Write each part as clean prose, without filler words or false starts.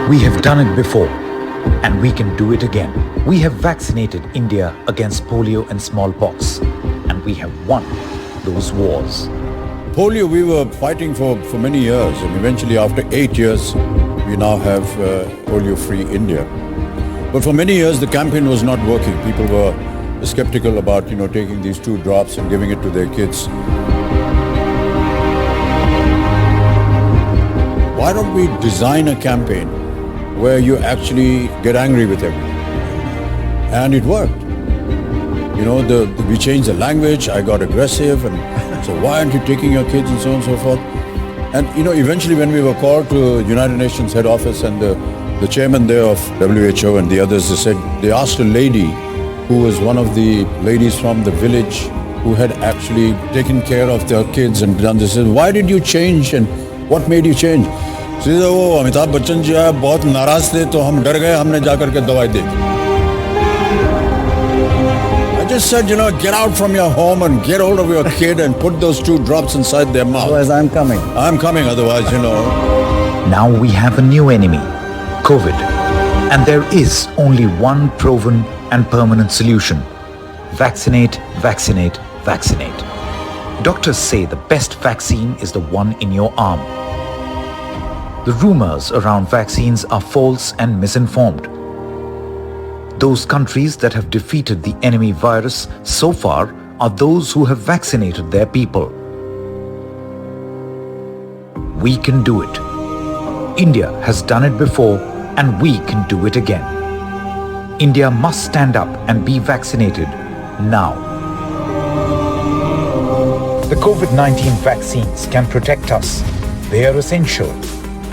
We have done it before, and we can do it again. We have vaccinated India against polio and smallpox, and we have won those wars. Polio we were fighting for many years, and eventually after 8 years, we now have polio-free India. But for many years, the campaign was not working. People were skeptical about, taking these 2 drops and giving it to their kids. Why don't we design a campaign where you actually get angry with everyone? And it worked. We changed the language, I got aggressive, and so why aren't you taking your kids and so on and so forth? And eventually when we were called to United Nations head office, and the chairman there of WHO and the others, they asked a lady who was one of the ladies from the village who had actually taken care of their kids and done this, why did you change and what made you change? She said, वो अमिताभ बच्चन जी आए बहुत नाराज थे तो हम डर गए, हमने जाकर के दवाई दे दी. I just said, get out from your home and get hold of your kid and put those 2 drops inside their mouth. Otherwise, I'm coming. I'm coming, otherwise, Now we have a new enemy, COVID. And there is only one proven and permanent solution. Vaccinate, vaccinate, vaccinate. Doctors say the best vaccine is the one in your arm. The rumors around vaccines are false and misinformed. Those countries that have defeated the enemy virus so far are those who have vaccinated their people. We can do it. India has done it before, and we can do it again. India must stand up and be vaccinated now. The COVID-19 vaccines can protect us. They are essential.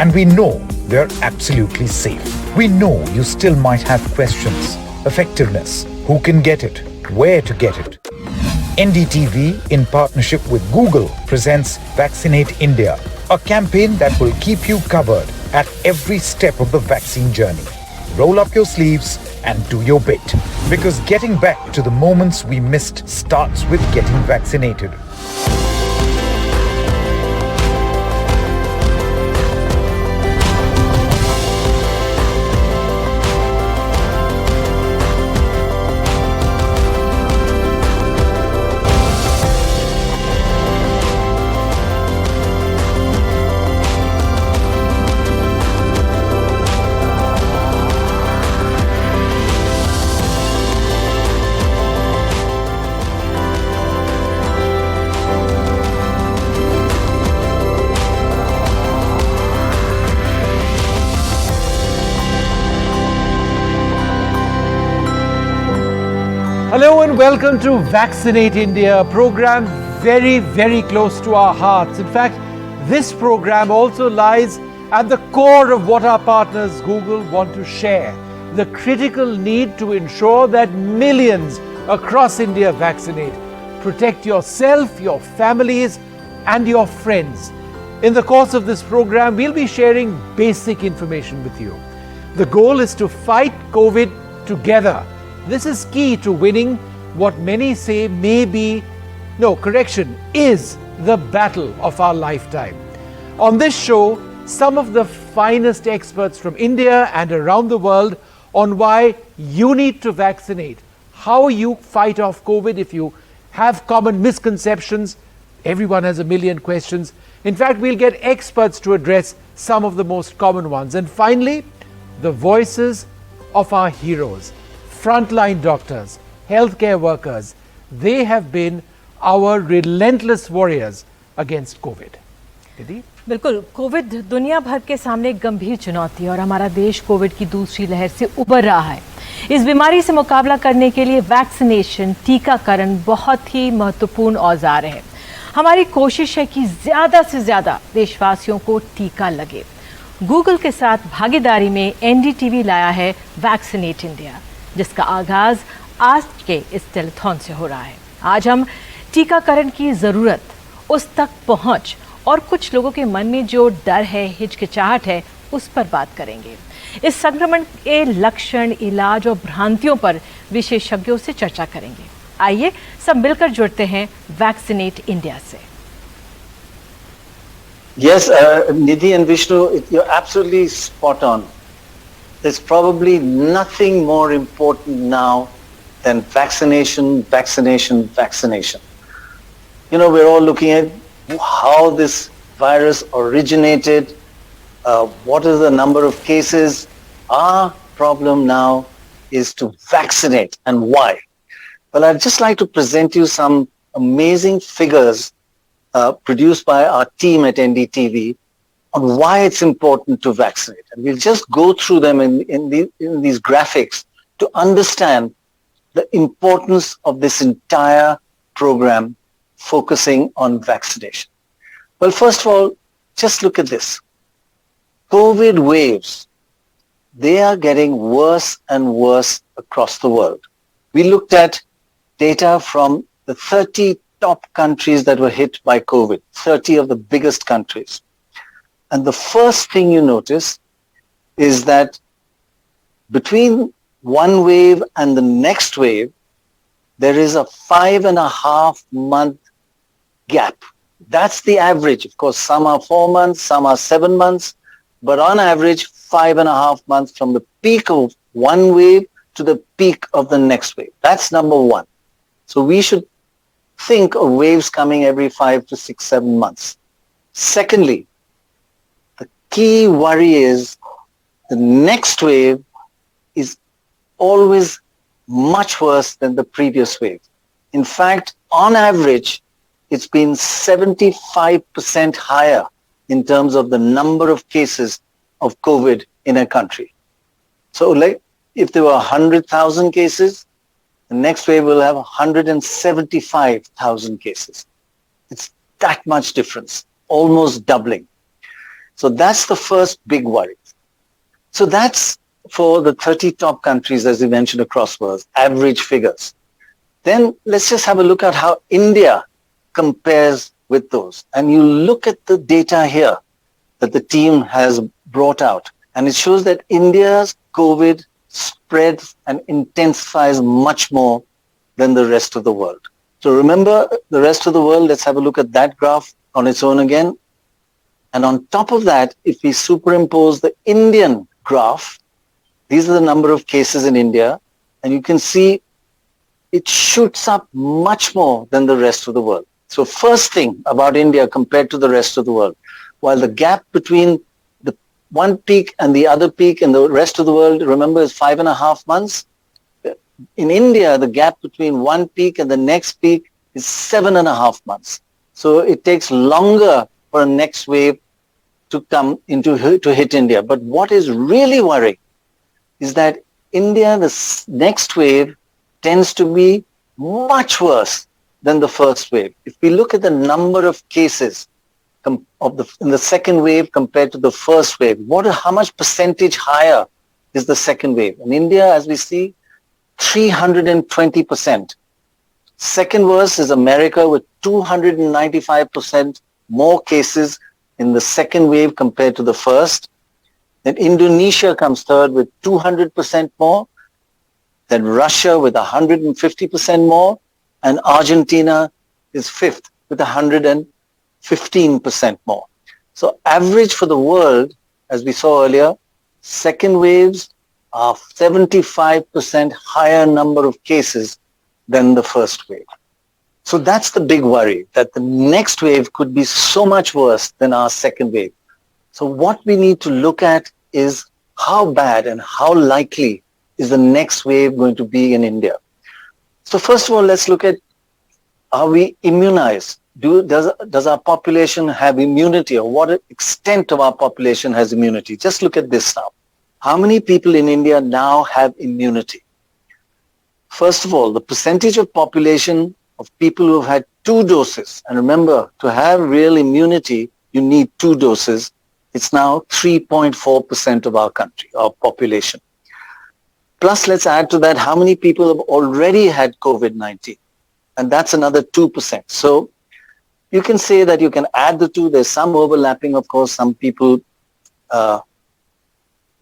And we know they're absolutely safe. We know you still might have questions. Effectiveness, who can get it, where to get it. NDTV, in partnership with Google, presents Vaccinate India, a campaign that will keep you covered at every step of the vaccine journey. Roll up your sleeves and do your bit. Because getting back to the moments we missed starts with getting vaccinated. Hello and welcome to Vaccinate India, a program very, very close to our hearts. In fact, this program also lies at the core of what our partners Google want to share, the critical need to ensure that millions across India vaccinate. Protect yourself, your families and your friends. In the course of this program, we'll be sharing basic information with you. The goal is to fight COVID together. This is key to winning what many say is the battle of our lifetime. On this show, some of the finest experts from India and around the world on why you need to vaccinate, how you fight off COVID if you have common misconceptions. Everyone has a million questions. In fact, we'll get experts to address some of the most common ones. And finally, the voices of our heroes. Frontline doctors, healthcare workers, they have been our relentless warriors against COVID. बिल्कुल, Covid दुनिया भर के सामने एक गंभीर चुनौती है और हमारा देश कोविड की दूसरी लहर से उबर रहा है। इस बीमारी से मुकाबला करने के लिए वैक्सीनेशन, टीकाकरण बहुत ही महत्वपूर्ण औजार है। हमारी कोशिश है कि ज़्यादा से ज़्यादा देशवासियों को टीका लगे। गूगल के साथ भागीदारी में एनडीटीवी लाया है वैक्सीनेट इंडिया, जिसका आगाज आज के इस टेलीथॉन से हो रहा है। आज हम टीकाकरण की ज़रूरत, उस तक पहुंच और कुछ लोगों के मन में जो डर है, हिचकिचाहट है, उस पर बात करेंगे। इस संक्रमण के लक्षण, इलाज और भ्रांतियों पर विशेषज्ञों से चर्चा करेंगे। आइए सब मिलकर जुड़ते हैं वैक्सीनेट इंडिया से। Yes, Nidhi and Vishnu, you're absolutely spot on. there's probably nothing more important now than vaccination, vaccination, vaccination. You know, we're all looking at how this virus originated, what is the number of cases. Our problem now is to vaccinate, and why? Well, I'd just like to present you some amazing figures produced by our team at NDTV on why it's important to vaccinate. And we'll just go through them in these graphics to understand the importance of this entire program focusing on vaccination. Well, first of all, just look at this. COVID waves, they are getting worse and worse across the world. We looked at data from the 30 top countries that were hit by COVID, 30 of the biggest countries. And the first thing you notice is that between one wave and the next wave, there is a 5.5 month gap. That's the average. Of course, some are 4 months, some are 7 months, but on average, 5.5 months from the peak of one wave to the peak of the next wave. That's number one. So we should think of waves coming every 5 to 6, 7 months. Secondly, the key worry is the next wave is always much worse than the previous wave. In fact, on average, it's been 75% higher in terms of the number of cases of COVID in a country. So like if there were 100,000 cases, the next wave will have 175,000 cases. It's that much difference, almost doubling. So that's the first big worry. So that's for the 30 top countries, as we mentioned, across the world, average figures. Then let's just have a look at how India compares with those. And you look at the data here that the team has brought out, and it shows that India's COVID spreads and intensifies much more than the rest of the world. So remember the rest of the world, let's have a look at that graph on its own again. And on top of that, if we superimpose the Indian graph, these are the number of cases in India, and you can see it shoots up much more than the rest of the world. So first thing about India compared to the rest of the world, while the gap between the one peak and the other peak in the rest of the world, remember, is 5.5 months. In India, the gap between one peak and the next peak is 7.5 months. So it takes longer for a next wave to come to hit India. But what is really worrying is that India, the next wave, tends to be much worse than the first wave. If we look at the number of cases in the second wave compared to the first wave, how much percentage higher is the second wave? In India, as we see, 320%. Second worst is America with 295% more cases in the second wave compared to the first. Then Indonesia comes third with 200% more. Then Russia with 150% more. And Argentina is fifth with 115% more. So average for the world, as we saw earlier, second waves are 75% higher number of cases than the first wave. So that's the big worry, that the next wave could be so much worse than our second wave. So what we need to look at is how bad and how likely is the next wave going to be in India. So first of all, let's look at, are we immunized? Does our population have immunity, or what extent of our population has immunity? Just look at this now. How many people in India now have immunity? First of all, the percentage of population of people who have had 2 doses, and remember, to have real immunity, you need 2 doses. It's now 3.4% of our country, our population. Plus, let's add to that how many people have already had COVID-19, and that's another 2%. So you can say that you can add the two. There's some overlapping, of course. Some people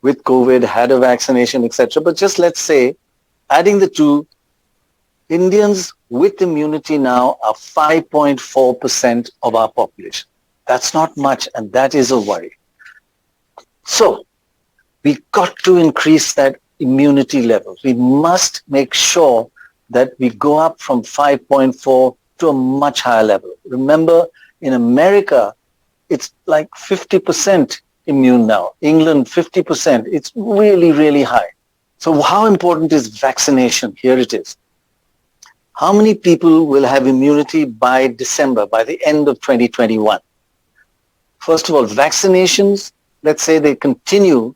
with COVID had a vaccination, etc. But just let's say, adding the two, Indians with immunity now are 5.4% of our population. That's not much, and that is a worry. So we got to increase that immunity level. We must make sure that we go up from 5.4 to a much higher level. Remember, in America, it's like 50% immune now. England, 50%. It's really, really high. So how important is vaccination? Here it is. How many people will have immunity by December, by the end of 2021? First of all, vaccinations, let's say they continue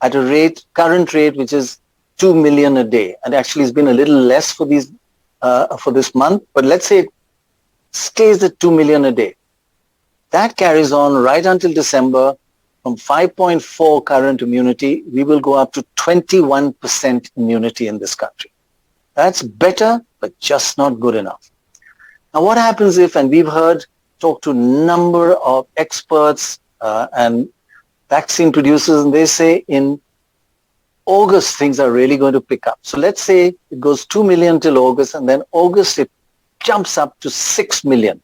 at a rate, current rate, which is 2 million a day. And actually it's been a little less for these, for this month, but let's say it stays at 2 million a day. That carries on right until December. From 5.4 current immunity, we will go up to 21% immunity in this country. That's better, but just not good enough. Now what happens if, and we've talked to a number of experts and vaccine producers, and they say in August things are really going to pick up. So let's say it goes 2 million till August, and then August it jumps up to 6 million.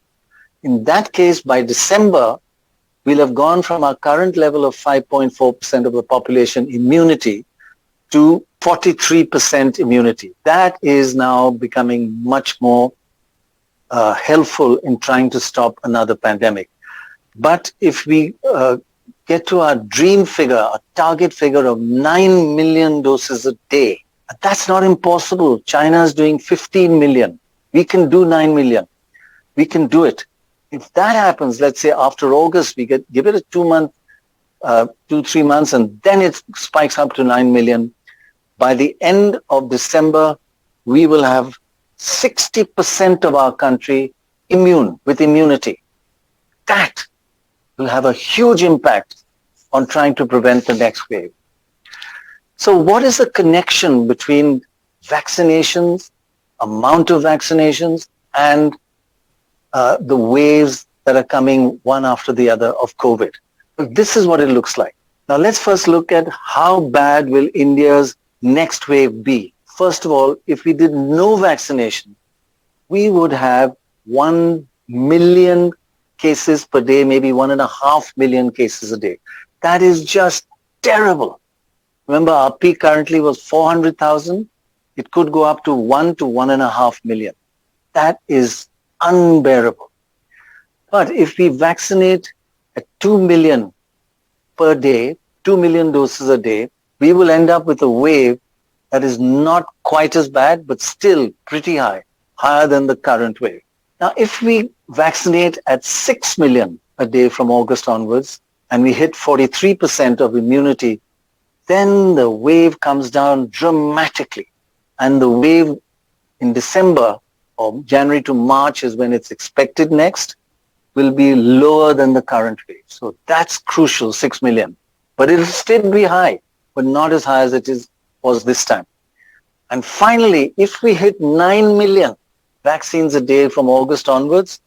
In that case, by December, we'll have gone from our current level of 5.4% of the population immunity to 43% immunity. That is now becoming much more helpful in trying to stop another pandemic. But if we get to our dream figure, our target figure of 9 million doses a day, that's not impossible. China is doing 15 million. We can do 9 million. We can do it. If that happens, let's say after August, we give it a 2 month, 2-3 months, and then it spikes up to 9 million. By the end of December, we will have 60% of our country immune, with immunity. That will have a huge impact on trying to prevent the next wave. So what is the connection between vaccinations, amount of vaccinations, and the waves that are coming one after the other of COVID? This is what it looks like. Now let's first look at how bad will India's next wave be. First of all, if we did no vaccination, we would have 1 million cases per day, maybe 1.5 million cases a day. That is just terrible. Remember, our peak currently was 400,000. It could go up to 1 to 1.5 million. That is unbearable. But if we vaccinate at 2 million per day, 2 million doses a day, we will end up with a wave that is not quite as bad, but still pretty high, higher than the current wave. Now, if we vaccinate at 6 million a day from August onwards, and we hit 43% of immunity, then the wave comes down dramatically. And the wave in December or January to March is when it's expected next, will be lower than the current wave. So that's crucial, 6 million. But it'll still be high, but not as high as it was this time. And finally, if we hit 9 million vaccines a day from August onwards,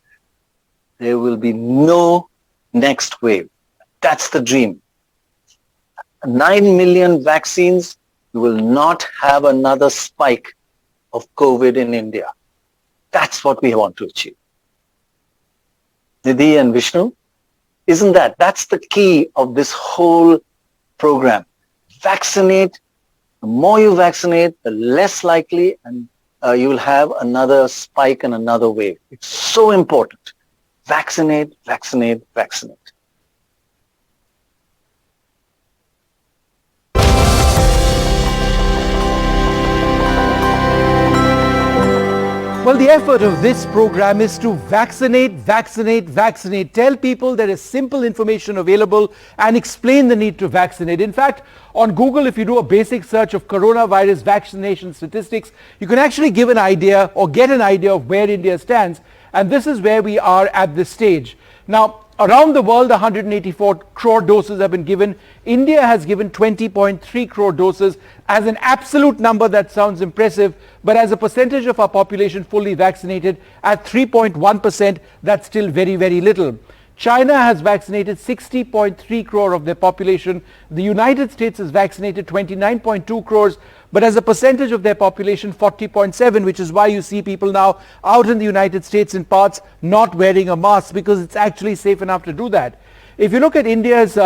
there will be no next wave. That's the dream. 9 million vaccines, we will not have another spike of COVID in India. That's what we want to achieve. Nidhi and Vishnu, that's the key of this whole program. Vaccinate. The more you vaccinate, the less likely and you will have another spike and another wave. It's so important. Vaccinate, vaccinate, vaccinate. Well, the effort of this program is to vaccinate, vaccinate, vaccinate. Tell people there is simple information available and explain the need to vaccinate. In fact, on Google, if you do a basic search of coronavirus vaccination statistics, you can actually give an idea or get an idea of where India stands. And this is where we are at this stage. Now, around the world, 184 crore doses have been given. India has given 20.3 crore doses. As an absolute number, that sounds impressive, but as a percentage of our population fully vaccinated at 3.1%, that's still very, very little. China has vaccinated 60.3 crore of their population. The United States has vaccinated 29.2 crores, but as a percentage of their population, 40.7, which is why you see people now out in the United States in parts not wearing a mask, because it's actually safe enough to do that. If you look at India's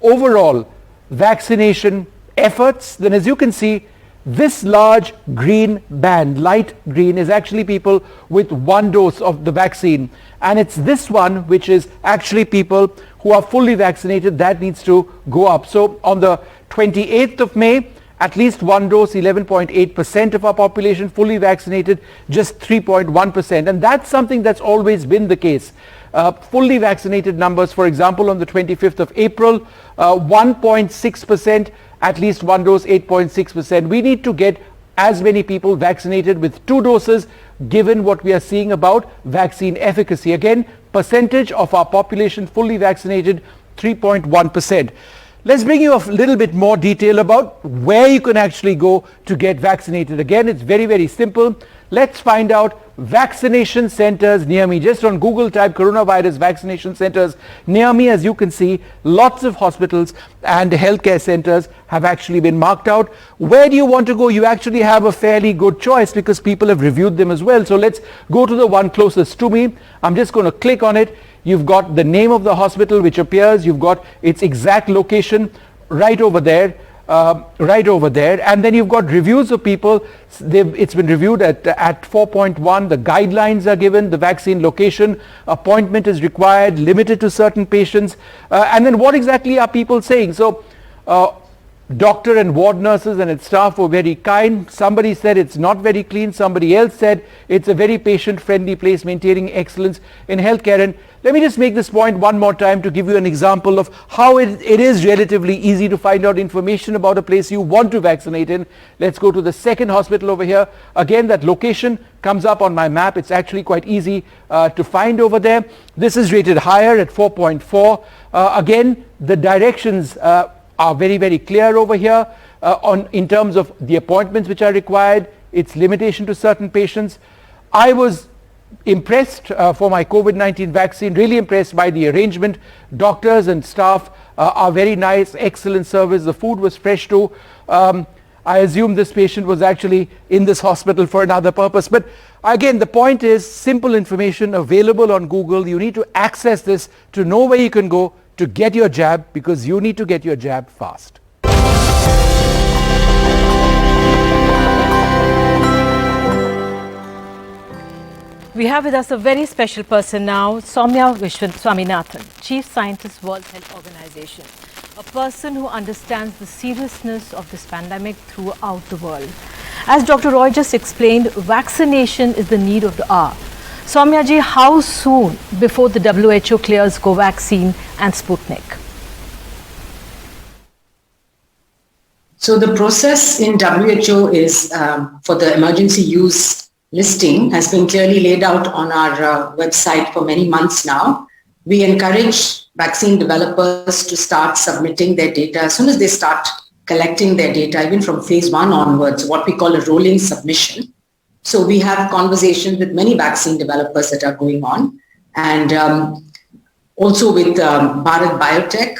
overall vaccination efforts, then as you can see, this large green band, light green, is actually people with 1 dose of the vaccine, and it's this one which is actually people who are fully vaccinated that needs to go up. So on the 28th of May, at least 1 dose, 11.8% of our population fully vaccinated, just 3.1%, and that's something that's always been the case. Fully vaccinated numbers, for example, on the 25th of April, 1.6%, at least 1 dose, 8.6%. We need to get as many people vaccinated with 2 doses, given what we are seeing about vaccine efficacy. Again, percentage of our population fully vaccinated, 3.1%. Let's bring you a little bit more detail about where you can actually go to get vaccinated. Again, it's very, very simple. Let's find out vaccination centers near me. Just on Google type coronavirus vaccination centers near me. As you can see, lots of hospitals and healthcare centers have actually been marked out. Where do you want to go? You actually have a fairly good choice because people have reviewed them as well. So let's go to the one closest to me. I'm just going to click on it. You've got the name of the hospital which appears. You've got its exact location right over there. And then you've got reviews of people. It's been reviewed at 4.1. The guidelines are given, the vaccine location, appointment is required, limited to certain patients, and then what exactly are people saying? So doctor and ward nurses and its staff were very kind. Somebody said it's not very clean. Somebody else said it's a very patient-friendly place, maintaining excellence in healthcare. And let me just make this point one more time to give you an example of how it is relatively easy to find out information about a place you want to vaccinate in. Let's go to the second hospital over here. Again, that location comes up on my map. It's actually quite easy to find over there. This is rated higher at 4.4. Again, the directions are very, very clear over here in terms of the appointments which are required, its limitation to certain patients. I was impressed for my COVID-19 vaccine, really impressed by the arrangement. Doctors and staff are very nice, excellent service. The food was fresh too. I assume this patient was actually in this hospital for another purpose. But again, the point is simple information available on Google. You need to access this to know where you can go to get your jab, because you need to get your jab fast. We have with us a very special person now, Soumya Swaminathan, Chief Scientist, World Health Organization, a person who understands the seriousness of this pandemic throughout the world. As Dr. Roy just explained, vaccination is the need of the hour. Soumya ji, how soon before the WHO clears Covaxin and Sputnik? So the process in WHO is for the emergency use listing has been clearly laid out on our website for many months now. We encourage vaccine developers to start submitting their data as soon as they start collecting their data, even from phase 1 onwards, what we call a rolling submission. So we have conversations with many vaccine developers that are going on, and also with Bharat Biotech,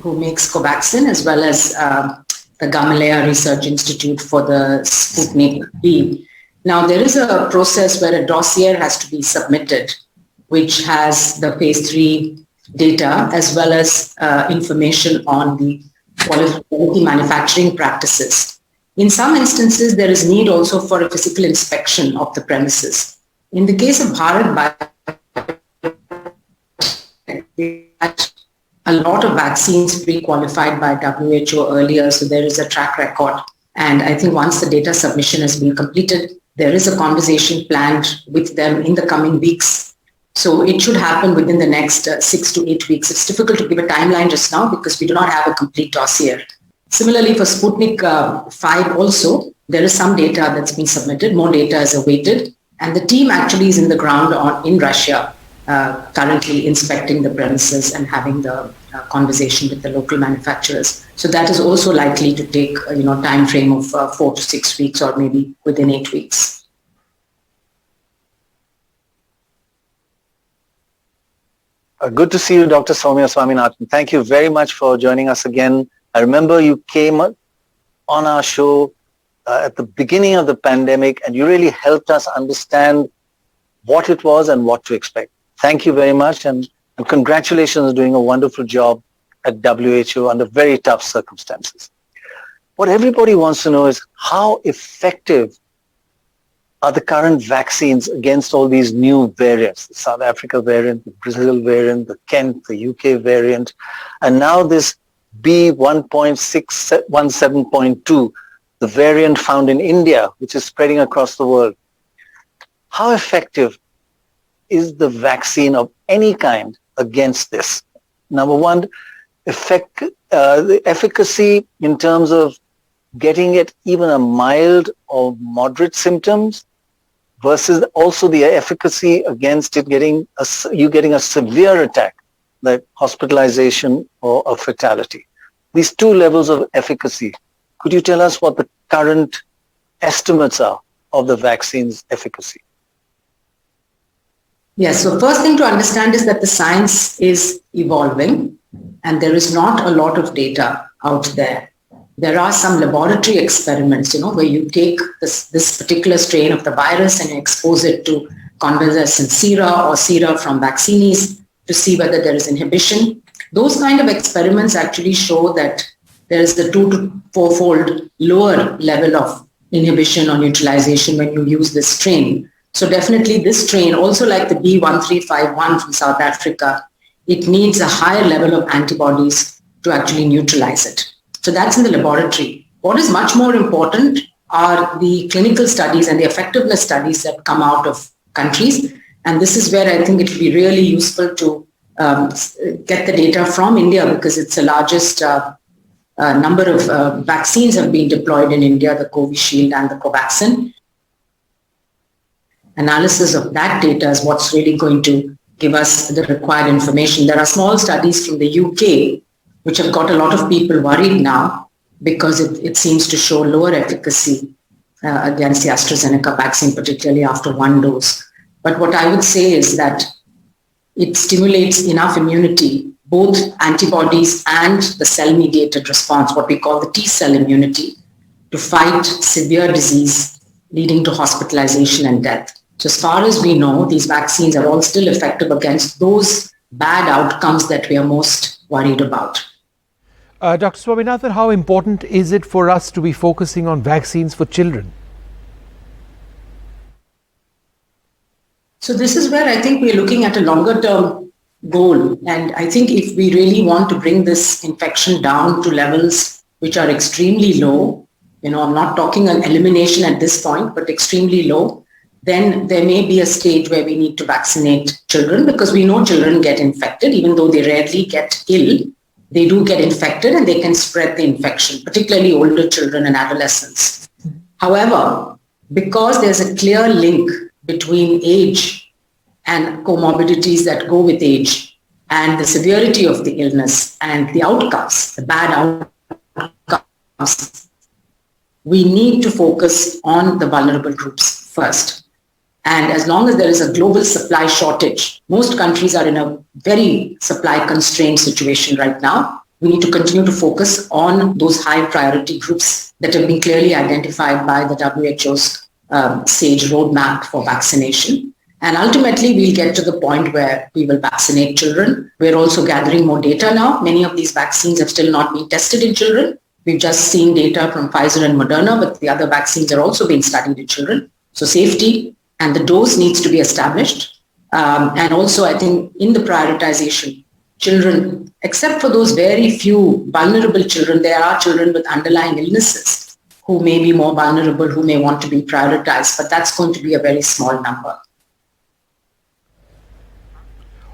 who makes Covaxin, as well as the Gamaleya Research Institute for the Sputnik V. Now, there is a process where a dossier has to be submitted, which has the phase 3 data, as well as information on the quality manufacturing practices. In some instances, there is need also for a physical inspection of the premises. In the case of Bharat Biotech, we had a lot of vaccines pre-qualified by WHO earlier, so there is a track record. And I think once the data submission has been completed, there is a conversation planned with them in the coming weeks. So it should happen within the next 6 to 8 weeks. It's difficult to give a timeline just now because we do not have a complete dossier. Similarly, for Sputnik 5 also, there is some data that's been submitted, more data is awaited, and the team actually is in the ground in Russia, currently inspecting the premises and having the conversation with the local manufacturers. So that is also likely to take time frame of 4 to 6 weeks, or maybe within 8 weeks. Good to see you, Dr. Soumya Swaminathan. Thank you very much for joining us again. I remember you came on our show at the beginning of the pandemic, and you really helped us understand what it was and what to expect. Thank you very much, and congratulations on doing a wonderful job at WHO under very tough circumstances. What everybody wants to know is how effective are the current vaccines against all these new variants, the South Africa variant, the Brazil variant, the Kent, the UK variant, and now this B1.617.2, the variant found in India, which is spreading across the world. How effective is the vaccine of any kind against this? Number one, the efficacy in terms of getting it even a mild or moderate symptoms versus also the efficacy against it getting a severe attack, like hospitalization or a fatality. These two levels of efficacy. Could you tell us what the current estimates are of the vaccine's efficacy? Yes, so first thing to understand is that the science is evolving and there is not a lot of data out there. There are some laboratory experiments, where you take this particular strain of the virus and you expose it to convalescent sera or sera from vaccinees to see whether there is inhibition. Those kind of experiments actually show that there is a 2 to 4-fold lower level of inhibition or neutralization when you use this strain. So definitely this strain, also like the B1351 from South Africa, it needs a higher level of antibodies to actually neutralize it. So that's in the laboratory. What is much more important are the clinical studies and the effectiveness studies that come out of countries. And this is where I think it will be really useful to get the data from India, because it's the largest number of vaccines have been deployed in India, the Covishield and the Covaxin. Analysis of that data is what's really going to give us the required information. There are small studies from the UK which have got a lot of people worried now because it seems to show lower efficacy against the AstraZeneca vaccine, particularly after one dose. But what I would say is that it stimulates enough immunity, both antibodies and the cell-mediated response, what we call the T-cell immunity, to fight severe disease leading to hospitalization and death. So as far as we know, these vaccines are all still effective against those bad outcomes that we are most worried about. Dr. Swaminathan, how important is it for us to be focusing on vaccines for children? So this is where I think we're looking at a longer term goal. And I think if we really want to bring this infection down to levels which are extremely low, I'm not talking an elimination at this point, but extremely low, then there may be a stage where we need to vaccinate children, because we know children get infected, even though they rarely get ill. They do get infected and they can spread the infection, particularly older children and adolescents. However, because there's a clear link between age and comorbidities that go with age and the severity of the illness and the outcomes, the bad outcomes, we need to focus on the vulnerable groups first. And as long as there is a global supply shortage, most countries are in a very supply constrained situation right now. We need to continue to focus on those high priority groups that have been clearly identified by the WHO's SAGE roadmap for vaccination. And ultimately, we'll get to the point where we will vaccinate children. We're also gathering more data now. Many of these vaccines have still not been tested in children. We've just seen data from Pfizer and Moderna, but the other vaccines are also being studied in children. So safety and the dose needs to be established. And also, I think in the prioritization, children, except for those very few vulnerable children, there are children with underlying illnesses who may be more vulnerable, who may want to be prioritized, but that's going to be a very small number.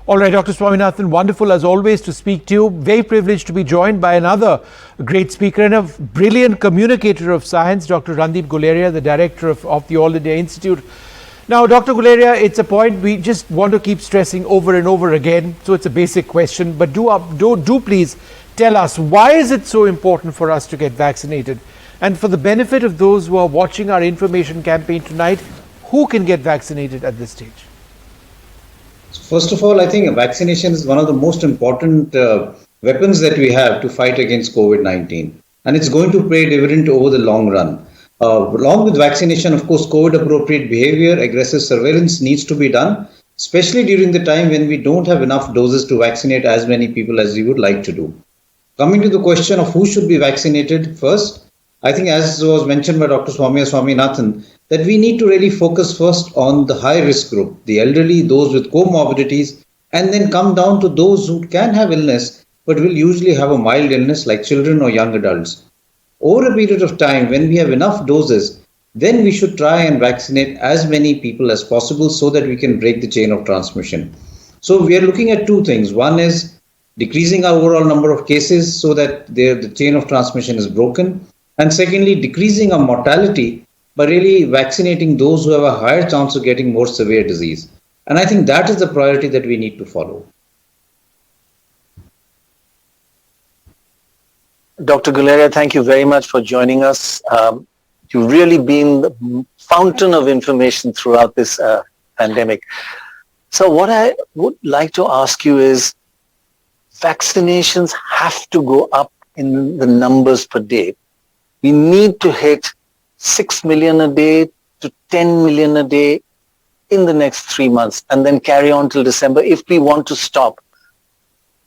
All right, Dr. Swaminathan, wonderful as always to speak to you. Very privileged to be joined by another great speaker and a brilliant communicator of science, Dr. Randeep Guleria, the director of the All India Institute. Now, Dr. Guleria, it's a point we just want to keep stressing over and over again, so it's a basic question, but do please tell us, why is it so important for us to get vaccinated? And for the benefit of those who are watching our information campaign tonight, who can get vaccinated at this stage? First of all, I think vaccination is one of the most important weapons that we have to fight against COVID-19. And it's going to pay dividend over the long run. Along with vaccination, of course, COVID-appropriate behavior, aggressive surveillance needs to be done, especially during the time when we don't have enough doses to vaccinate as many people as we would like to do. Coming to the question of who should be vaccinated first, I think, as was mentioned by Dr. Swami Swaminathan, that we need to really focus first on the high risk group, the elderly, those with comorbidities, and then come down to those who can have illness but will usually have a mild illness like children or young adults. Over a period of time, when we have enough doses, then we should try and vaccinate as many people as possible so that we can break the chain of transmission. So we are looking at two things. One is decreasing our overall number of cases so that the chain of transmission is broken. And secondly, decreasing our mortality by really vaccinating those who have a higher chance of getting more severe disease. And I think that is the priority that we need to follow. Dr. Guleria, thank you very much for joining us. You've really been the fountain of information throughout this pandemic. So what I would like to ask you is, vaccinations have to go up in the numbers per day. We need to hit 6 million a day to 10 million a day in the next 3 months and then carry on till December if we want to stop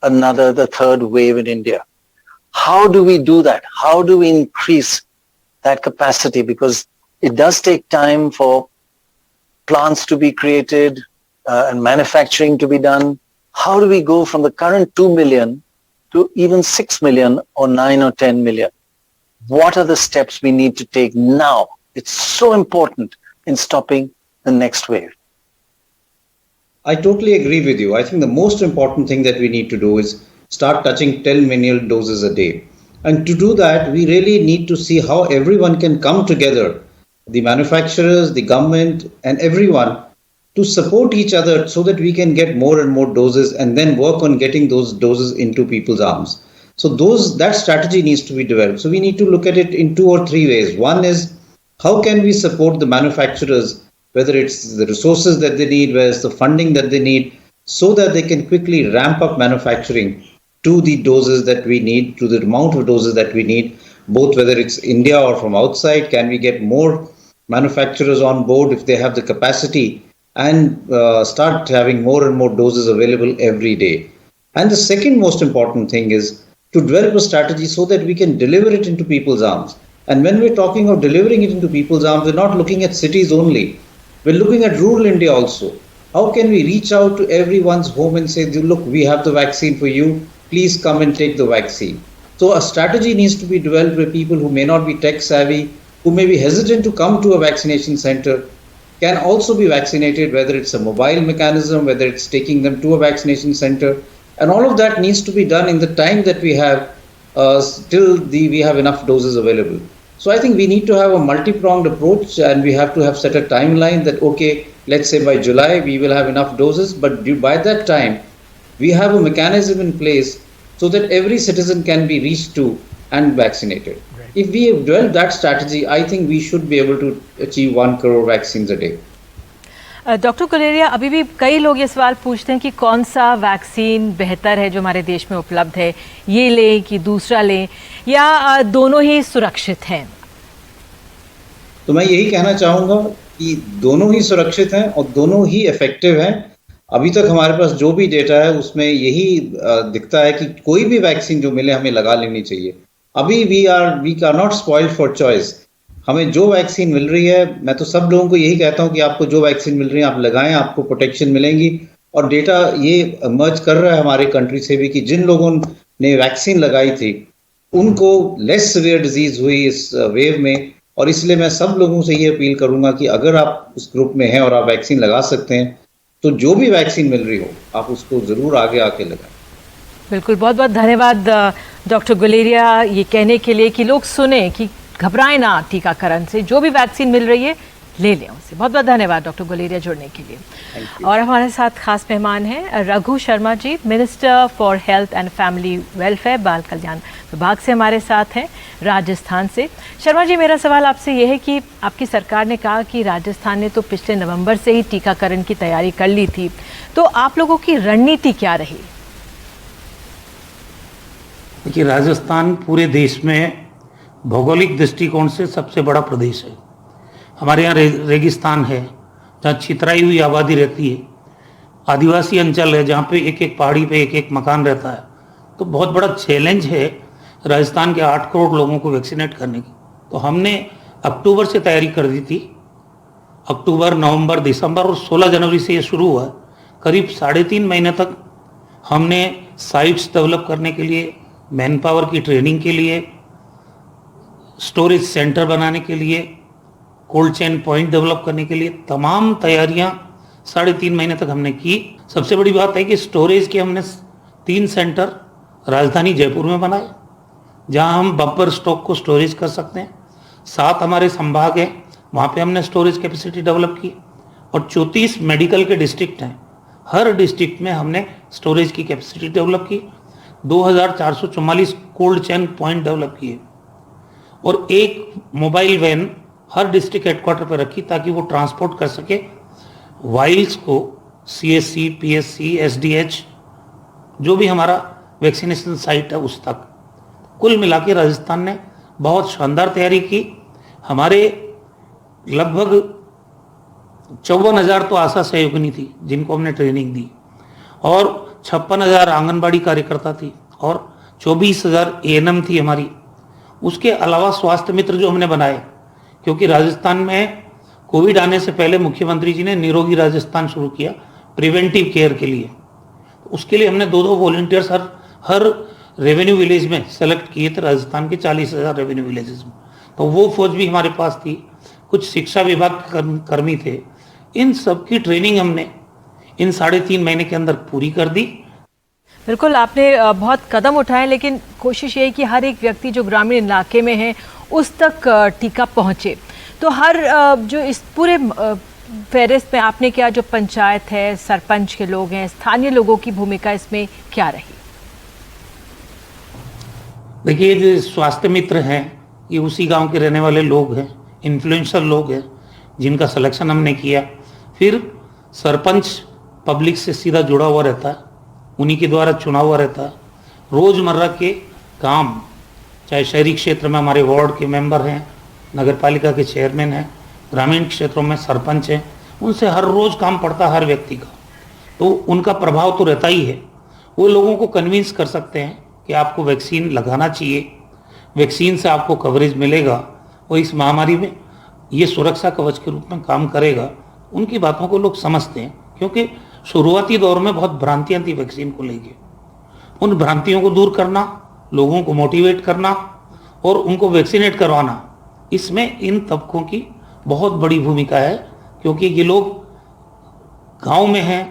the third wave in India. How do we do that? How do we increase that capacity? Because it does take time for plants to be created and manufacturing to be done. How do we go from the current 2 million to even 6 million or 9 or 10 million? What are the steps we need to take now? It's so important in stopping the next wave. I totally agree with you. I think the most important thing that we need to do is start touching 10 million doses a day. And to do that, we really need to see how everyone can come together, the manufacturers, the government, and everyone, to support each other so that we can get more and more doses and then work on getting those doses into people's arms. So that strategy needs to be developed. So we need to look at it in 2 or 3 ways. One is, how can we support the manufacturers, whether it's the resources that they need, whether it's the funding that they need, so that they can quickly ramp up manufacturing to the doses that we need, to the amount of doses that we need, both whether it's India or from outside. Can we get more manufacturers on board if they have the capacity, and start having more and more doses available every day? And the second most important thing is to develop a strategy so that we can deliver it into people's arms. And when we're talking of delivering it into people's arms, we're not looking at cities only. We're looking at rural India also. How can we reach out to everyone's home and say, look, we have the vaccine for you. Please come and take the vaccine. So a strategy needs to be developed where people who may not be tech savvy, who may be hesitant to come to a vaccination center, can also be vaccinated, whether it's a mobile mechanism, whether it's taking them to a vaccination center. And all of that needs to be done in the time that we have till we have enough doses available. So I think we need to have a multi-pronged approach, and we have to have set a timeline that, okay, let's say by July we will have enough doses, but by that time we have a mechanism in place so that every citizen can be reached to and vaccinated. Right. If we have developed that strategy, I think we should be able to achieve 1 crore vaccines a day. Doctor Guleria, अभी भी कई लोग ये सवाल पूछते हैं कि कौन सा वैक्सीन बेहतर है जो हमारे देश में उपलब्ध है, ये लें कि दूसरा लें, या दोनों ही सुरक्षित हैं? तो मैं यही कहना चाहूँगा कि दोनों ही सुरक्षित हैं और दोनों ही इफेक्टिव हैं। अभी तक हमारे पास जो भी डेटा है उसमें यही दिखता है कि कोई भी वैक्सीन जो मिले हमें लगा लेनी चाहिए। अभी we are not spoiled for choice. हमें जो वैक्सीन मिल रही है, मैं तो सब लोगों को यही कहता हूं कि आपको जो वैक्सीन मिल रही है आप लगाएं, आपको प्रोटेक्शन मिलेंगी। और डेटा ये इमर्ज कर रहा है हमारे कंट्री से भी कि जिन लोगों ने वैक्सीन लगाई थी उनको लेस सीवियर डिजीज हुई इस वेव में। और इसलिए मैं सब लोगों से ये अपील करूंगा कि अगर आप उस ग्रुप में हैं और आप वैक्सीन लगा सकते हैं तो जो भी वैक्सीन मिल रही हो आप उसको जरूर आगे आके लगाएं। बिल्कुल, बहुत बहुत धन्यवाद डॉक्टर गुलेरिया ये कहने के लिए कि लोग सुने कि घबराएं ना टीकाकरण से, जो भी वैक्सीन मिल रही है ले लें उससे। बहुत बहुत धन्यवाद डॉक्टर गुलेरिया जुड़ने के लिए। और हमारे साथ खास मेहमान हैं Raghu Sharma ji, minister for health and family welfare, बाल कल्याण विभाग से हमारे साथ हैं राजस्थान से। शर्मा जी, मेरा सवाल आपसे यह है कि आपकी सरकार ने कहा कि राजस्थान ने तो पिछले नवंबर से ही टीकाकरण की तैयारी कर ली थी, तो आप लोगों की रणनीति क्या रही? देखिए, राजस्थान पूरे देश में भौगोलिक दृष्टिकोण से सबसे बड़ा प्रदेश है। हमारे यहाँ रेगिस्तान है जहाँ छितराई हुई आबादी रहती है, आदिवासी अंचल है जहाँ पे एक एक पहाड़ी पे एक एक मकान रहता है। तो बहुत बड़ा चैलेंज है राजस्थान के 8 करोड़ लोगों को वैक्सीनेट करने की। तो हमने अक्टूबर से तैयारी कर दी थी। अक्टूबर, नवंबर, दिसंबर और 16 जनवरी से ये शुरू हुआ। करीब 3.5 महीने तक हमने साइट्स डेवलप करने के लिए, मैन पावर की ट्रेनिंग के लिए, स्टोरेज सेंटर बनाने के लिए, कोल्ड चेन पॉइंट डेवलप करने के लिए तमाम तैयारियां 3.5 महीने तक हमने की। सबसे बड़ी बात है कि स्टोरेज के हमने 3 सेंटर राजधानी जयपुर में बनाए, जहां हम बम्पर स्टॉक को स्टोरेज कर सकते हैं। 7 हमारे संभाग हैं, वहाँ पे हमने स्टोरेज कैपेसिटी डेवलप की। और 34 मेडिकल के डिस्ट्रिक्ट हैं, हर डिस्ट्रिक्ट में हमने स्टोरेज की कैपेसिटी डेवलप की। 2444 कोल्ड चेन पॉइंट डेवलप किए और एक मोबाइल वैन हर डिस्ट्रिक्ट हेडक्वार्टर पर रखी ताकि वो ट्रांसपोर्ट कर सके वाइल्स को CSC, PSC, SDH, जो भी हमारा वैक्सीनेशन साइट है उस तक। कुल मिला के राजस्थान ने बहुत शानदार तैयारी की। हमारे लगभग 54,000 तो आशा सहयोगिनी थी जिनको हमने ट्रेनिंग दी, और 56,000 आंगनबाड़ी कार्यकर्ता थी, और 24,000 ANM थी हमारी। उसके अलावा स्वास्थ्य मित्र जो हमने बनाए, क्योंकि राजस्थान में कोविड आने से पहले मुख्यमंत्री जी ने निरोगी राजस्थान शुरू किया प्रिवेंटिव केयर के लिए। उसके लिए हमने 2-2 वॉलंटियर्स हर रेवेन्यू विलेज में सेलेक्ट किए थे, राजस्थान के 40,000 रेवेन्यू विलेजेस में। तो वो फौज भी हमारे पास थी, कुछ शिक्षा विभाग के कर्मी थे। इन सब की ट्रेनिंग हमने इन 3.5 महीने के अंदर पूरी कर दी। बिल्कुल, आपने बहुत कदम उठाए, लेकिन कोशिश ये है कि हर एक व्यक्ति जो ग्रामीण इलाके में है उस तक टीका पहुंचे। तो हर जो इस पूरे फेरिस्त में आपने क्या, जो पंचायत है, सरपंच के लोग हैं, स्थानीय लोगों की भूमिका इसमें क्या रही? देखिए, जो स्वास्थ्य मित्र हैं ये उसी गांव के रहने वाले लोग हैं, इन्फ्लुएंसर लोग हैं जिनका सिलेक्शन हमने किया। फिर सरपंच पब्लिक से सीधा जुड़ा हुआ रहता है, उन्हीं के द्वारा चुना हुआ रहता है। रोजमर्रा के काम, चाहे शहरी क्षेत्र में हमारे वार्ड के मेंबर हैं, नगर पालिका के चेयरमैन हैं, ग्रामीण क्षेत्रों में सरपंच हैं, उनसे हर रोज काम पड़ता है हर व्यक्ति का। तो उनका प्रभाव तो रहता ही है। वो लोगों को कन्विंस कर सकते हैं कि आपको वैक्सीन लगाना चाहिए, वैक्सीन से आपको कवरेज मिलेगा और इस महामारी में ये सुरक्षा कवच के रूप में काम करेगा। उनकी बातों को लोग समझते हैं, क्योंकि शुरुआती दौर में बहुत भ्रांतियां थी वैक्सीन को लेकर। उन भ्रांतियों को दूर करना, लोगों को मोटिवेट करना और उनको वैक्सीनेट करवाना, इसमें इन तबकों की बहुत बड़ी भूमिका है, क्योंकि ये लोग गांव में हैं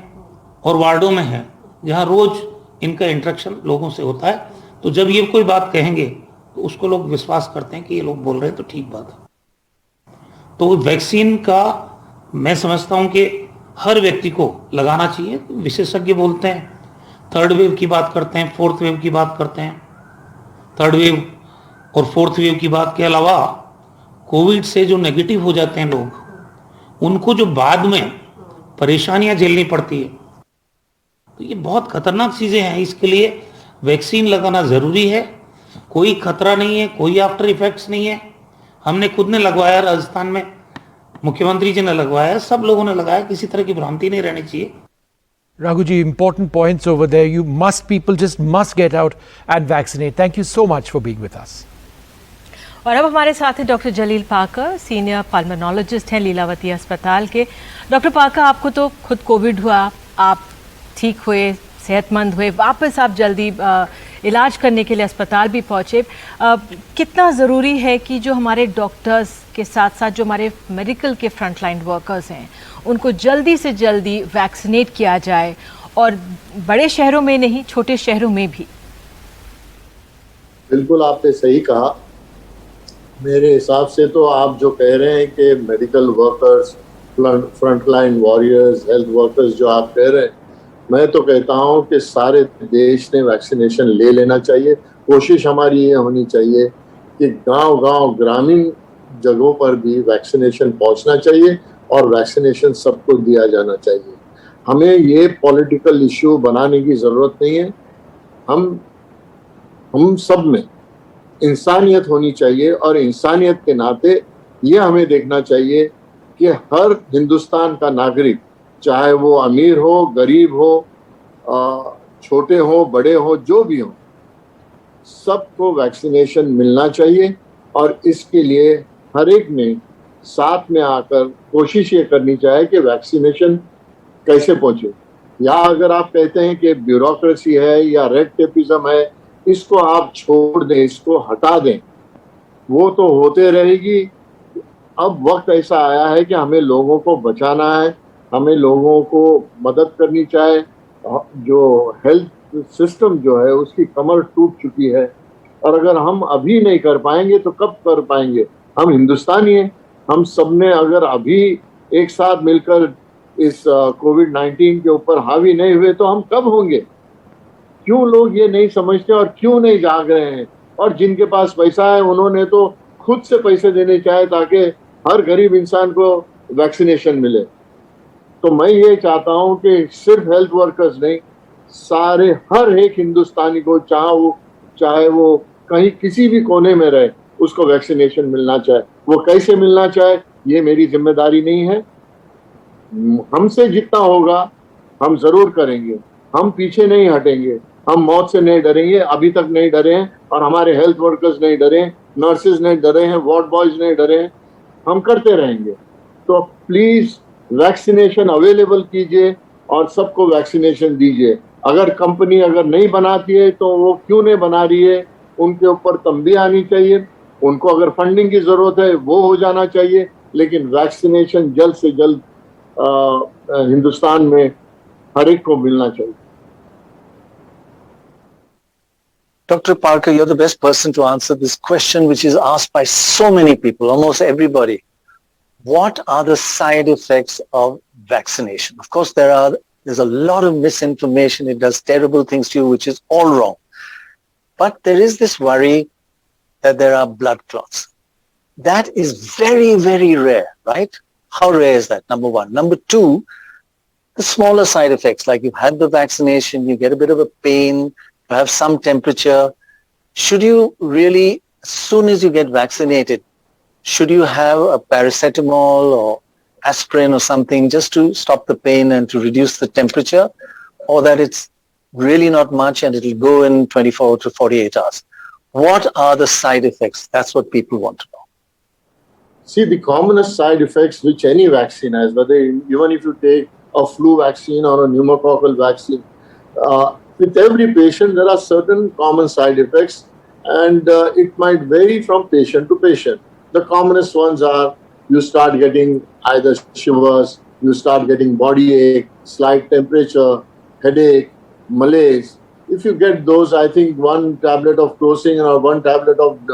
और वार्डों में हैं जहां रोज इनका इंटरेक्शन लोगों से होता है। तो जब ये कोई बात कहेंगे तो उसको लोग विश्वास करते हैं कि ये लोग बोल रहे हैं तो ठीक बात है। तो वैक्सीन का मैं समझता हूं कि हर व्यक्ति को लगाना चाहिए। विशेषज्ञ बोलते हैं 3rd वेव की बात करते हैं, 4th वेव की बात करते हैं। 3rd वेव और 4th वेव की बात के अलावा कोविड से जो नेगेटिव हो जाते हैं लोग, उनको जो बाद में परेशानियां झेलनी पड़ती है, तो ये बहुत खतरनाक चीजें हैं। इसके लिए वैक्सीन लगाना जरूरी है। कोई खतरा नहीं है, कोई आफ्टर इफेक्ट्स नहीं है। हमने खुद ने लगवाया, राजस्थान में मुख्यमंत्री जी ने लगवाया, सब लोगों ने लगाया, किसी तरह की भ्रांति नहीं रहनी चाहिए। Raghuji, important points over there. People just must get out and vaccinate. Thank you so much for being with us. और अब हमारे साथ हैं डॉक्टर जलील पाकर, सीनियर पल्मोनोलॉजिस्ट हैं लीलावती अस्पताल के। डॉक्टर पाकर, आपको तो खुद कोविड हुआ, आप ठीक हुए, सेहतमंद हुए, वापस आप जल्दी इलाज करने के लिए अस्पताल भी पहुँचे। कितना ज़रूरी है कि जो हमारे डॉक्टर्स के साथ साथ जो हमारे मेडिकल के फ्रंटलाइन वर्कर्स हैं, उनको जल्दी से जल्दी वैक्सीनेट किया जाए, और बड़े शहरों में नहीं, छोटे शहरों में भी? बिल्कुल, आपने सही कहा। मेरे हिसाब से तो आप जो कह रहे हैं कि medical workers, frontline warriors, health workers जो आप कह रहे हैं, मैं तो कहता हूं कि सारे देश ने वैक्सीनेशन ले लेना चाहिए। कोशिश हमारी ये होनी चाहिए कि गांव-गांव, ग्रामीण जगहों पर भी वैक्सीनेशन पहुंचना चाहिए और वैक्सीनेशन सबको दिया जाना चाहिए। हमें ये पॉलिटिकल इश्यू बनाने की ज़रूरत नहीं है। हम सब में इंसानियत होनी चाहिए, और इंसानियत के नाते ये हमें देखना चाहिए कि हर हिंदुस्तान का नागरिक, चाहे वो अमीर हो, गरीब हो, छोटे हो, बड़े हो, जो भी हो, सबको वैक्सीनेशन मिलना चाहिए। और इसके लिए हर एक ने साथ में आकर कोशिश ये करनी चाहिए कि वैक्सीनेशन कैसे पहुंचे। या अगर आप कहते हैं कि ब्यूरोक्रेसी है या रेड टेपिज्म है, इसको आप छोड़ दें, इसको हटा दें, वो तो होते रहेगी। अब वक्त ऐसा आया है कि हमें लोगों को बचाना है, हमें लोगों को मदद करनी चाहिए। जो हेल्थ सिस्टम जो है उसकी कमर टूट चुकी है, और अगर हम अभी नहीं कर पाएंगे तो कब कर पाएंगे? हम हिंदुस्तानी हैं, हम सब ने अगर अभी एक साथ मिलकर इस कोविड-19 के ऊपर हावी नहीं हुए तो हम कब होंगे? क्यों लोग ये नहीं समझते और क्यों नहीं जाग रहे हैं? और जिनके पास पैसा है उन्होंने तो खुद से पैसे देने चाहिए ताकि हर गरीब इंसान को वैक्सीनेशन मिले। तो मैं ये चाहता हूं कि सिर्फ हेल्थ वर्कर्स नहीं, सारे हर एक हिंदुस्तानी को, चाहे वो कहीं किसी भी कोने में रहे, उसको वैक्सीनेशन मिलना चाहिए। वो कैसे मिलना चाहिए ये मेरी जिम्मेदारी नहीं है, हमसे जितना होगा हम जरूर करेंगे। हम पीछे नहीं हटेंगे, हम मौत से नहीं डरेंगे, अभी तक नहीं डरे हैं, और हमारे हेल्थ वर्कर्स नहीं डरे हैं, नर्सेज नहीं डरे हैं, वार्ड बॉयज नहीं डरे हैं, हम करते रहेंगे। तो प्लीज वैक्सीनेशन अवेलेबल कीजिए और सबको वैक्सीनेशन दीजिए। अगर कंपनी अगर नहीं बनाती है तो वो क्यों नहीं बना रही है, उनके ऊपर तंबी आनी चाहिए। उनको अगर फंडिंग की जरूरत है वो हो जाना चाहिए, लेकिन वैक्सीनेशन जल्द से जल्द हिंदुस्तान में हर एक को मिलना चाहिए। Dr. Parker, you're the best person to answer this question, which is asked by so many people, almost everybody. What are the side effects of vaccination? Of course, there's a lot of misinformation. It does terrible things to you, which is all wrong. But there is this worry that there are blood clots. That is very, very rare, right? How rare is that? Number one. Number two, the smaller side effects, like you've had the vaccination, you get a bit of a pain, you have some temperature. Should you really, as soon as you get vaccinated, should you have a paracetamol or aspirin or something just to stop the pain and to reduce the temperature, or that it's really not much and it'll go in 24 to 48 hours? What are the side effects? That's what people want to know. See, the commonest side effects which any vaccine has, even if you take a flu vaccine or a pneumococcal vaccine, with every patient there are certain common side effects, and it might vary from patient to patient. The commonest ones are you start getting either shivers, you start getting body ache, slight temperature, headache, malaise. If you get those, I think one tablet of Crocin or one tablet of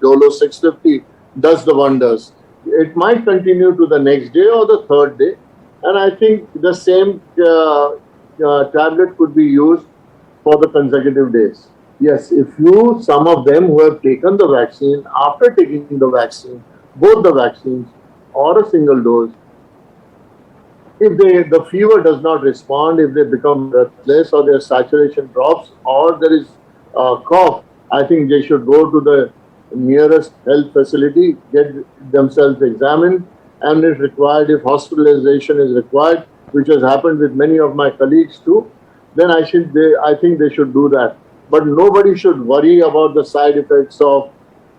Dolo 650 does the wonders. It might continue to the next day or the third day, and I think the same tablet could be used for the consecutive days. Yes, some of them who have taken the vaccine, after taking the vaccine, both the vaccines or a single dose, if the fever does not respond, if they become breathless or their saturation drops or there is cough, I think they should go to the nearest health facility, get themselves examined, and if required, if hospitalization is required, which has happened with many of my colleagues too, then I think they should do that. But nobody should worry about the side effects of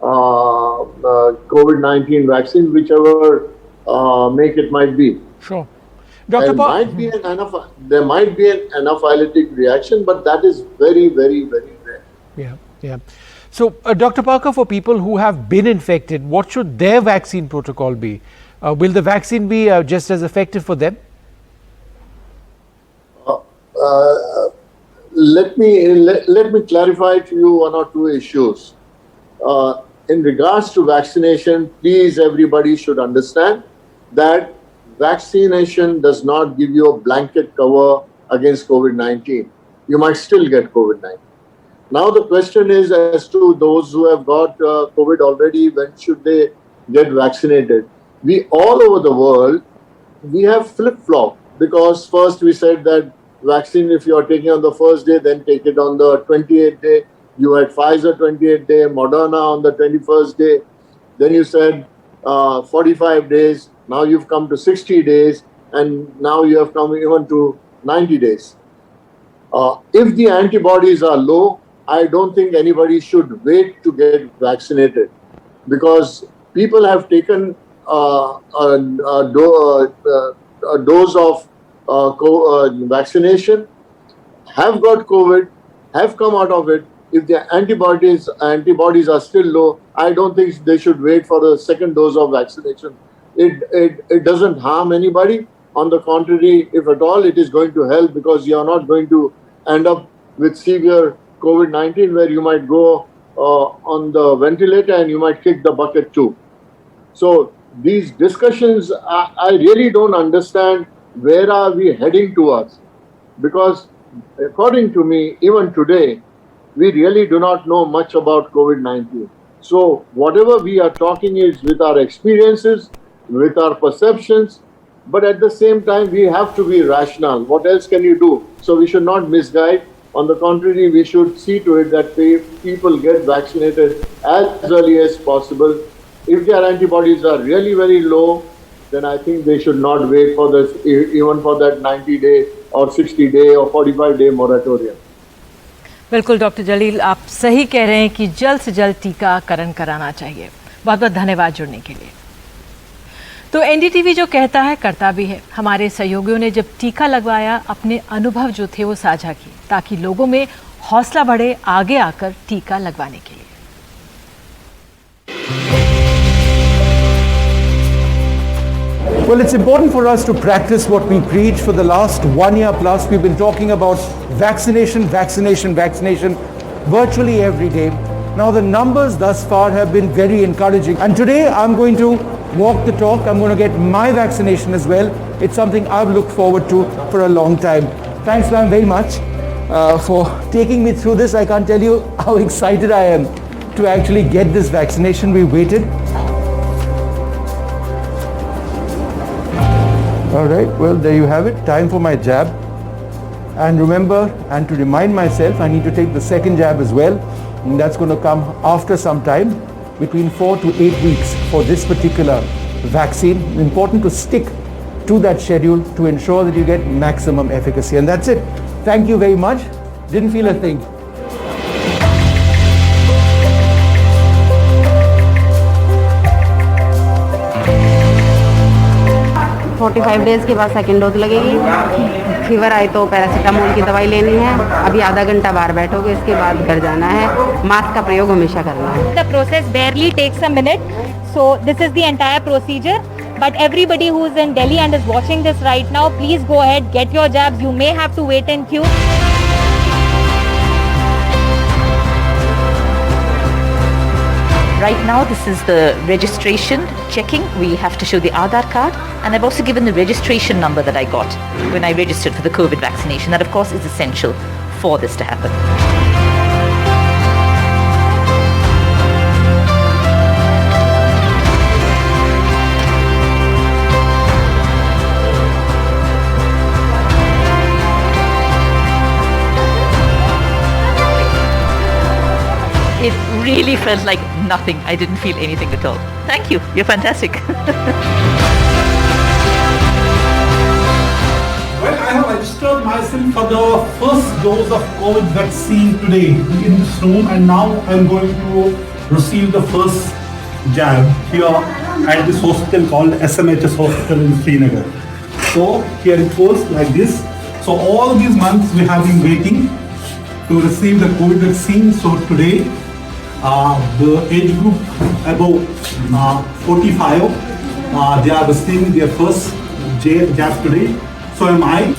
COVID-19 vaccine, whichever make it might be. Sure. Dr. There might be an anaphylactic reaction, but that is very, very, very rare. Yeah. So, Dr. Parker, for people who have been infected, what should their vaccine protocol be? Will the vaccine be just as effective for them? Let me clarify to you one or two issues. In regards to vaccination, please everybody should understand that vaccination does not give you a blanket cover against COVID-19. You might still get COVID-19. Now the question is, as to those who have got COVID already, when should they get vaccinated? We all over the world, we have flip-flop, because first we said that vaccine, if you are taking on the first day, then take it on the 28th day. You had Pfizer 28th day, Moderna on the 21st day. Then you said 45 days. Now you've come to 60 days, and now you have come even to 90 days. If the antibodies are low, I don't think anybody should wait to get vaccinated. because people have taken a dose of vaccination, have got COVID, have come out of it. If their antibodies are still low, I don't think they should wait for the second dose of vaccination. It doesn't harm anybody. On the contrary, if at all, it is going to help, because you are not going to end up with severe COVID-19 where you might go on the ventilator and you might kick the bucket too. So these discussions, I really don't understand where are we heading towards, because according to me, even today, we really do not know much about COVID-19. So whatever we are talking is with our experiences, with our perceptions, but at the same time, we have to be rational. What else can you do? So we should not misguide. On the contrary, we should see to it that people get vaccinated as early as possible. If their antibodies are really very low, then I think they should not wait for this, even for that 90-day or 60-day or 45-day moratorium. बिल्कुल doctor जलील, आप सही कह रहे हैं कि जल्द से जल्द टीकाकरण कराना चाहिए। बहुत बहुत धन्यवाद जुड़ने के लिए। तो एनडीटीवी जो कहता है करता भी है। हमारे सहयोगियों ने जब टीका लगवाया, अपने अनुभव जो थे वो साझा किए, ताकि लोगों में हौसला बढ़े आगे आकर टीका लगवाने के लिए। Well, it's important for us to practice what we preach. For the last 1 year plus, we've been talking about vaccination, vaccination, vaccination virtually every day. Now, the numbers thus far have been very encouraging. And today, I'm going to walk the talk. I'm going to get my vaccination as well. It's something I've looked forward to for a long time. Thanks, ma'am, very much for taking me through this. I can't tell you how excited I am to actually get this vaccination. We waited. All right, well, there you have it. Time for my jab. And remember, and to remind myself, I need to take the second jab as well. And that's going to come after some time, between 4 to 8 weeks for this particular vaccine. Important to stick to that schedule to ensure that you get maximum efficacy. And that's it. Thank you very much. Didn't feel a thing. 45 days के बाद second dose लगेगी। Fever आए तो paracetamol की दवाई लेनी है। अभी आधा घंटा बाहर बैठोगे, इसके बाद घर जाना है। मास्क का प्रयोग हमेशा करना है। The process barely takes a minute, so this is the entire procedure. But everybody who is in Delhi and is watching this right now, please go ahead, get your jabs. You may have to wait in queue. Right now, this is the registration checking. We have to show the Aadhaar card, and I've also given the registration number that I got when I registered for the COVID vaccination. That, of course, is essential for this to happen. It really felt like nothing. I didn't feel anything at all. Thank you. You're fantastic. Well, I have registered myself for the first dose of COVID vaccine today in this room, and now I'm going to receive the first jab here at this hospital called SMHS Hospital in Srinagar. So here it goes like this. So all these months we have been waiting to receive the COVID vaccine. So today, the age group above 45, they are receiving their first jab today. So am I.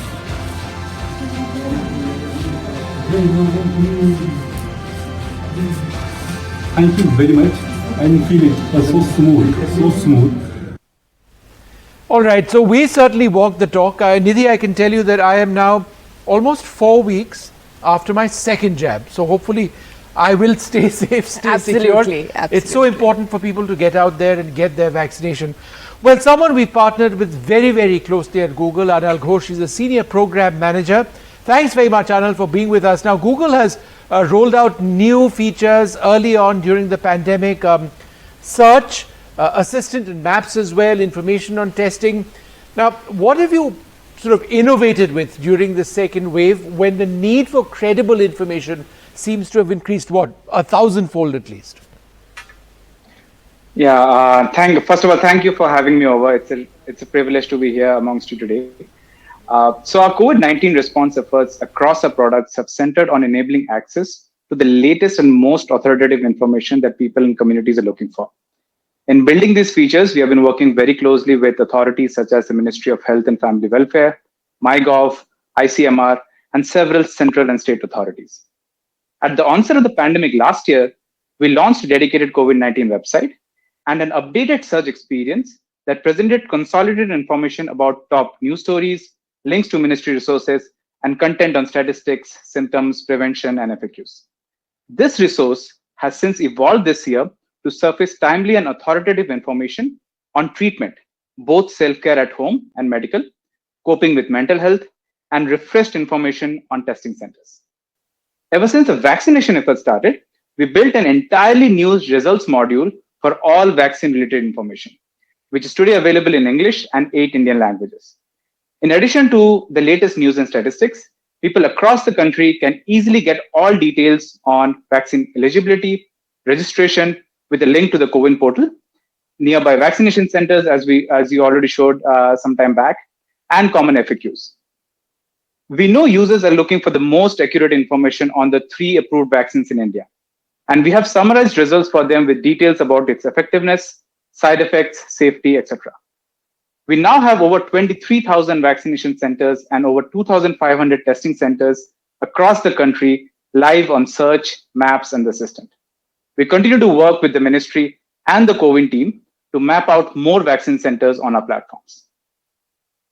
Thank you very much. I feel it so smooth, so smooth. All right, so we certainly walked the talk. Nidhi, I can tell you that I am now almost 4 weeks after my second jab. So hopefully I will stay safe, stay secure. Absolutely. It's so important for people to get out there and get their vaccination. Well, someone we partnered with very, very closely at Google, Anal Ghosh, is a senior program manager. Thanks very much, Anal, for being with us. Now, Google has rolled out new features early on during the pandemic. Search, assistant and maps as well, information on testing. Now, what have you sort of innovated with during the second wave when the need for credible information seems to have increased, what, 1,000-fold at least? Yeah, first of all, thank you for having me over. It's a privilege to be here amongst you today. So our COVID-19 response efforts across our products have centered on enabling access to the latest and most authoritative information that people and communities are looking for. In building these features, we have been working very closely with authorities such as the Ministry of Health and Family Welfare, MyGov, ICMR, and several central and state authorities. At the onset of the pandemic last year, we launched a dedicated COVID-19 website and an updated search experience that presented consolidated information about top news stories, links to ministry resources, and content on statistics, symptoms, prevention, and FAQs. This resource has since evolved this year to surface timely and authoritative information on treatment, both self-care at home and medical, coping with mental health, and refreshed information on testing centers. Ever since the vaccination effort started, we built an entirely new results module for all vaccine-related information, which is today available in English and 8 Indian languages. In addition to the latest news and statistics, people across the country can easily get all details on vaccine eligibility, registration, with a link to the CoWIN portal, nearby vaccination centers, as you already showed some time back, and common FAQs. We know users are looking for the most accurate information on the 3 approved vaccines in India. And we have summarized results for them with details about its effectiveness, side effects, safety, etc. We now have over 23,000 vaccination centers and over 2,500 testing centers across the country live on Search, Maps, and the Assistant. We continue to work with the ministry and the CoWIN team to map out more vaccine centers on our platforms.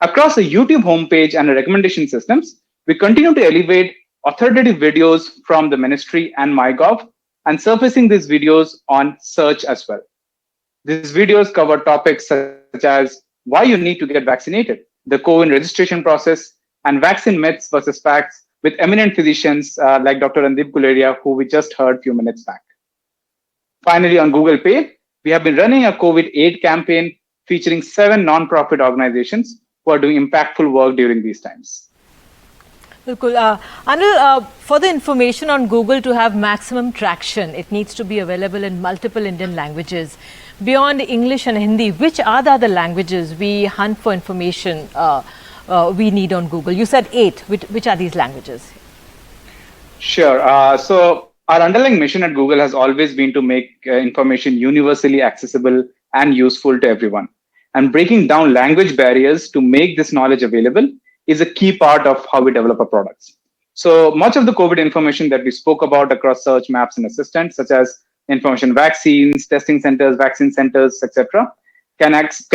Across the YouTube homepage and the recommendation systems, we continue to elevate authoritative videos from the ministry and MyGov and surfacing these videos on Search as well. These videos cover topics such as why you need to get vaccinated, the CoWIN registration process, and vaccine myths versus facts with eminent physicians like Dr. Randeep Guleria, who we just heard a few minutes back. Finally, on Google Pay, we have been running a COVID aid campaign featuring 7 non-profit organizations who are doing impactful work during these times. Anil, for the information on Google to have maximum traction, it needs to be available in multiple Indian languages. Beyond English and Hindi, which are the other languages we hunt for information we need on Google? You said 8. Which are these languages? Sure. So our underlying mission at Google has always been to make information universally accessible and useful to everyone. And breaking down language barriers to make this knowledge available is a key part of how we develop our products. So much of the COVID information that we spoke about across Search, Maps, and Assistant, such as information vaccines, testing centers, vaccine centers, etc., can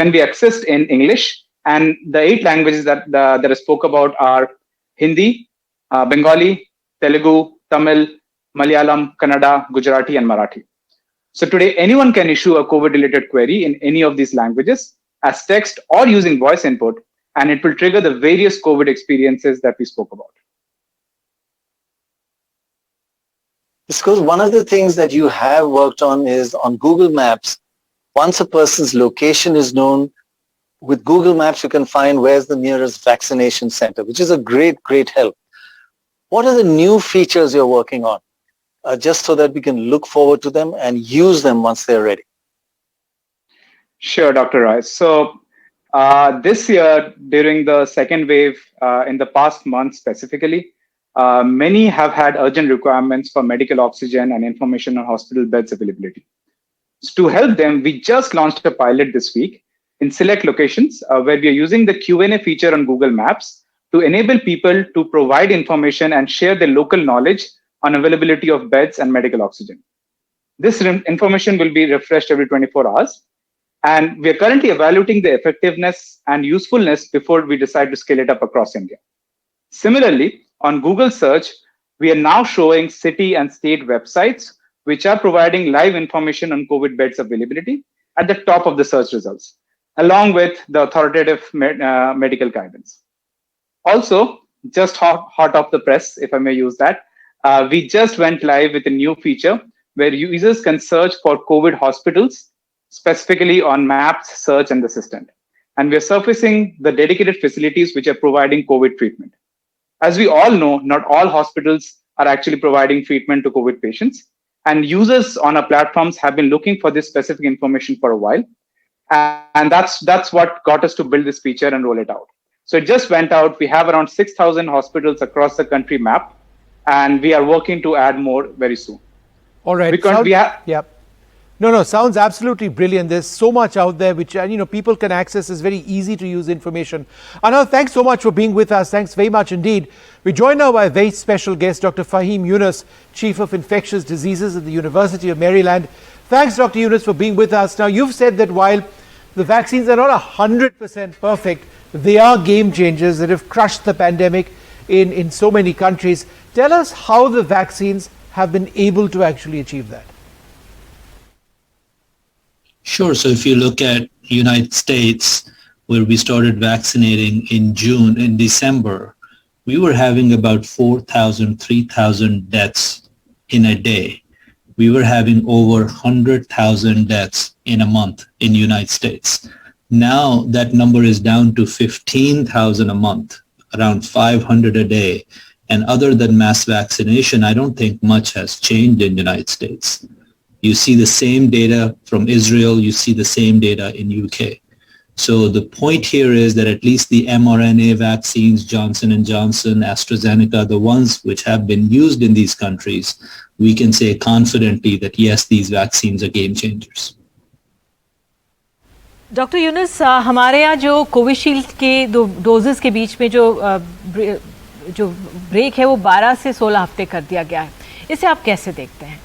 be accessed in English. And the 8 languages that I spoke about are Hindi, Bengali, Telugu, Tamil, Malayalam, Kannada, Gujarati, and Marathi. So today, anyone can issue a COVID-related query in any of these languages as text or using voice input, and it will trigger the various COVID experiences that we spoke about. Because one of the things that you have worked on is on Google Maps. Once a person's location is known, with Google Maps, you can find where's the nearest vaccination center, which is a great, great help. What are the new features you're working on? Just so that we can look forward to them and use them once they're ready. Sure, Dr. Roy. So this year, during the second wave, in the past month specifically, many have had urgent requirements for medical oxygen and information on hospital beds availability. So to help them, we just launched a pilot this week in select locations where we are using the Q&A feature on Google Maps to enable people to provide information and share their local knowledge on availability of beds and medical oxygen. This information will be refreshed every 24 hours. And we are currently evaluating the effectiveness and usefulness before we decide to scale it up across India. Similarly, on Google Search, we are now showing city and state websites, which are providing live information on COVID beds availability at the top of the search results, along with the authoritative medical guidance. Also, just hot off the press, if I may use that, we just went live with a new feature where users can search for COVID hospitals, specifically on Maps, Search, and the Assistant. And we're surfacing the dedicated facilities which are providing COVID treatment. As we all know, not all hospitals are actually providing treatment to COVID patients. And users on our platforms have been looking for this specific information for a while. And that's what got us to build this feature and roll it out. So it just went out. We have around 6,000 hospitals across the country mapped, and we are working to add more very soon. All right. Sounds absolutely brilliant. There's so much out there which people can access. Is very easy to use information. Arnav, thanks so much for being with us. Thanks very much indeed. We're joined now by a very special guest, Dr. Fahim Yunus, Chief of Infectious Diseases at the University of Maryland. Thanks, Dr. Yunus, for being with us. Now, you've said that while the vaccines are not 100% perfect, they are game changers that have crushed the pandemic in so many countries. Tell us how the vaccines have been able to actually achieve that. Sure. So if you look at United States, where we started vaccinating in December, we were having about 4,000, 3,000 deaths in a day. We were having over 100,000 deaths in a month in United States. Now that number is down to 15,000 a month, around 500 a day. And other than mass vaccination, I don't think much has changed in the United States. You see the same data from Israel, you see the same data in UK. So the point here is that at least the mRNA vaccines, Johnson & Johnson, AstraZeneca, the ones which have been used in these countries, we can say confidently that yes, these vaccines are game changers. Doctor Yunus, हमारे यहाँ जो Covishield के दो doses के बीच में जो break है वो 12 से 16 हफ्ते कर दिया गया है, इसे आप कैसे देखते हैं?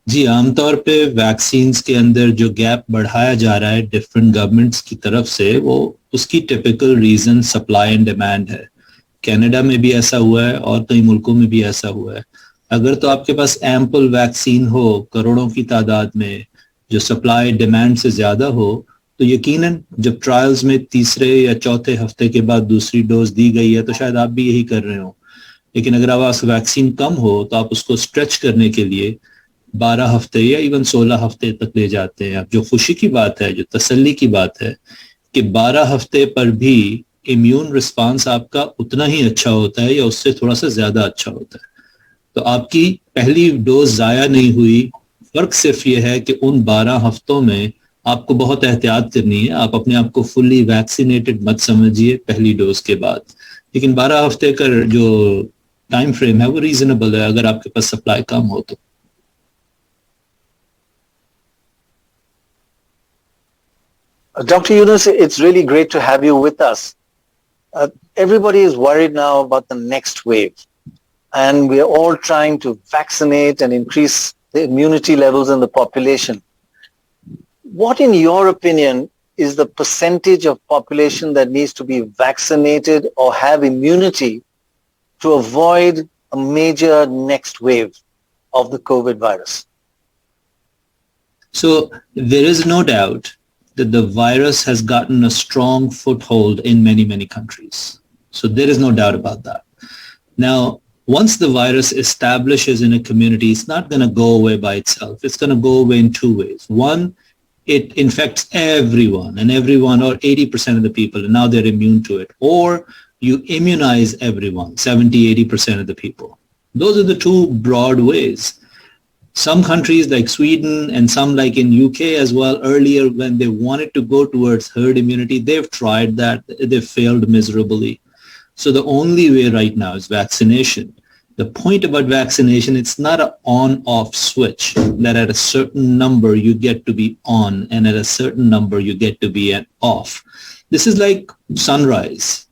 जी, आमतौर पे वैक्सीन्स के अंदर जो गैप बढ़ाया जा रहा है डिफरेंट गवर्नमेंट्स की तरफ से, वो उसकी typical reason supply and demand है. कनाडा में भी ऐसा हुआ है और कई मुल्कों में भी ऐसा हुआ है. अगर तो आपके पास एम्पल वैक्सीन हो करोड़ों की तादाद में, जो सप्लाई डिमांड से ज्यादा हो, तो यकीनन जब ट्रायल्स में तीसरे या चौथे हफ्ते के बाद दूसरी डोज दी गई है तो शायद आप भी यही कर रहे हो. लेकिन अगर आप वैक्सीन कम हो तो आप उसको स्ट्रेच करने के लिए 12 हफ्ते या इवन 16 हफ्ते तक ले जाते हैं. अब जो खुशी की बात है, जो तसल्ली की बात है कि 12 हफ्ते पर भी इम्यून रिस्पांस आपका उतना ही अच्छा होता है या उससे थोड़ा सा ज्यादा अच्छा होता है. तो आपकी पहली डोज जाया नहीं हुई. फर्क सिर्फ ये है कि उन 12 हफ्तों में आपको बहुत एहतियात करनी है. आप अपने आप को फुल्ली वैक्सीनेटेड मत समझिए पहली डोज के बाद, लेकिन 12 हफ्ते का जो टाइम फ्रेम है वो रीजनेबल है अगर आपके पास सप्लाई कम हो तो. Dr. Yunus, it's really great to have you with us. Everybody is worried now about the next wave, and we are all trying to vaccinate and increase the immunity levels in the population. What, in your opinion, is the percentage of population that needs to be vaccinated or have immunity to avoid a major next wave of the COVID virus? So there is no doubt that the virus has gotten a strong foothold in many, many countries. So there is no doubt about that. Now, once the virus establishes in a community, it's not going to go away by itself. It's going to go away in two ways. One, it infects everyone, and everyone, or 80% of the people, and now they're immune to it. Or you immunize everyone, 70, 80% of the people. Those are the two broad ways. Some countries like Sweden and some like in UK as well, earlier when they wanted to go towards herd immunity, they've tried that. They've failed miserably. So the only way right now is vaccination. The point about vaccination, it's not an on-off switch that at a certain number you get to be on and at a certain number you get to be an off. This is like sunrise,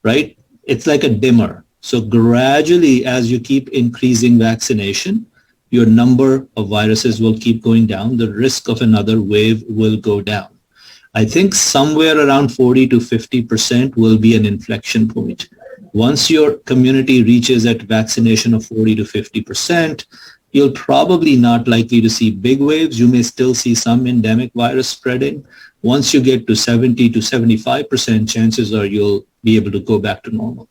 right? It's like a dimmer. So gradually, as you keep increasing vaccination, your number of viruses will keep going down. The risk of another wave will go down. I think somewhere around 40 to 50% will be an inflection point. Once your community reaches at vaccination of 40 to 50%, you'll probably not likely to see big waves. You may still see some endemic virus spreading. Once you get to 70 to 75%, chances are you'll be able to go back to normal.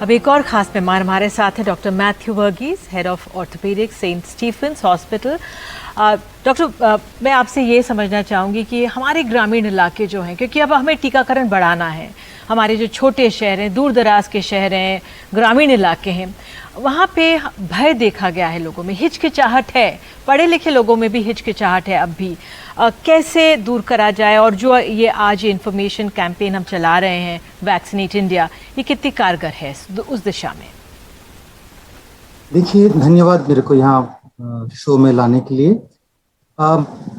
अब एक और खास मेहमान हमारे साथ हैं, doctor Matthew Varghese, head of orthopaedics, Saint Stephen's hospital. Doctor, मैं आपसे ये समझना चाहूँगी कि हमारे ग्रामीण इलाके जो हैं, क्योंकि अब हमें टीकाकरण बढ़ाना है, हमारे जो छोटे शहर हैं, दूर दराज के शहर हैं, ग्रामीण इलाके हैं, वहाँ पे भय देखा गया है लोगों में, हिचकिचाहट है, पढ़े लिखे लोगों में भी हिचकिचाहट है अब भी। कैसे दूर करा जाए, और जो ये आज इन्फॉर्मेशन कैंपेन हम चला रहे हैं वैक्सीनेट इंडिया, ये कितनी कारगर है उस दिशा में? देखिए, धन्यवाद मेरे को यहाँ शो में लाने के लिए।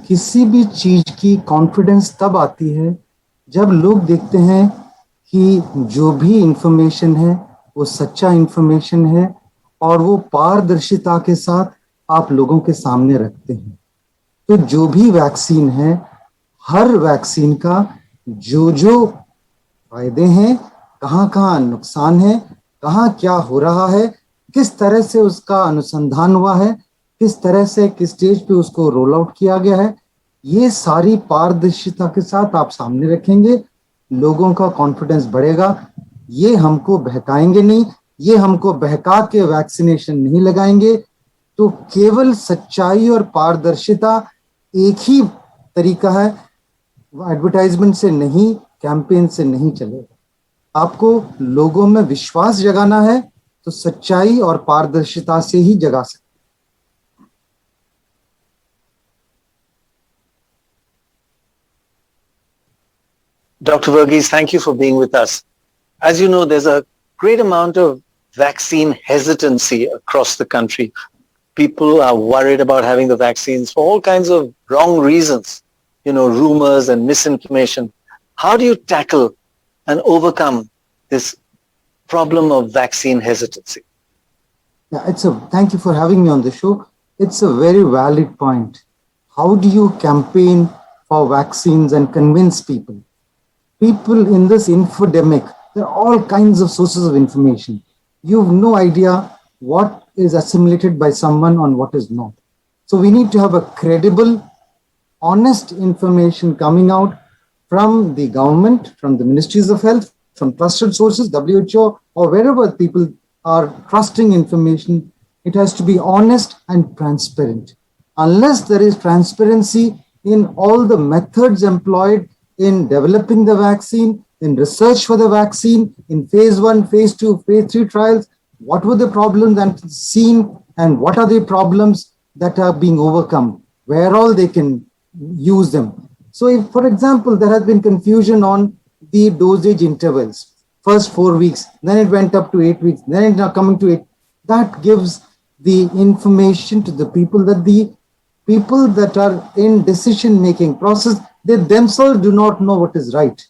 किसी भी चीज की कॉन्फिडेंस तब आती है जब लोग देखते हैं कि जो भी इंफॉर्मेशन है वो सच्चा इंफॉर्मेशन है और वो पारदर्शिता के साथ आप लोगों के सामने रखते हैं। तो जो भी वैक्सीन है, हर वैक्सीन का जो फायदे हैं, कहाँ नुकसान है, कहाँ क्या हो रहा है, किस तरह से उसका अनुसंधान हुआ है, किस तरह से किस स्टेज पे उसको रोल आउट किया गया है, ये सारी पारदर्शिता के साथ आप सामने रखेंगे, लोगों का कॉन्फिडेंस बढ़ेगा। ये हमको बहकाएंगे नहीं, ये हमको बहका के वैक्सीनेशन नहीं लगाएंगे। तो केवल सच्चाई और पारदर्शिता एक ही तरीका है, एडवर्टाइजमेंट से नहीं, कैंपेन से नहीं चलेगा। आपको लोगों में विश्वास जगाना है तो सच्चाई और पारदर्शिता से ही जगा सकते। Dr. Verghese, thank you for being with us. As you know, there's a great amount of vaccine hesitancy across the country. People are worried about having the vaccines for all kinds of wrong reasons, rumors and misinformation. How do you tackle and overcome this problem of vaccine hesitancy? Yeah, thank you for having me on the show. It's a very valid point. How do you campaign for vaccines and convince people? People in this infodemic, there are all kinds of sources of information. You have no idea what is assimilated by someone and what is not. So we need to have a credible, honest information coming out from the government, from the ministries of health, from trusted sources, WHO, or wherever people are trusting information. It has to be honest and transparent. Unless there is transparency in all the methods employed in developing the vaccine, in research for the vaccine, in phase 1, phase 2, phase 3 trials, what were the problems and seen, and what are the problems that are being overcome, where all they can use them. So if, for example, there has been confusion on the dosage intervals, first 4 weeks, then it went up to 8 weeks, then it's now coming to 8. That gives the information to the people that the people that are in decision-making process, they themselves do not know what is right.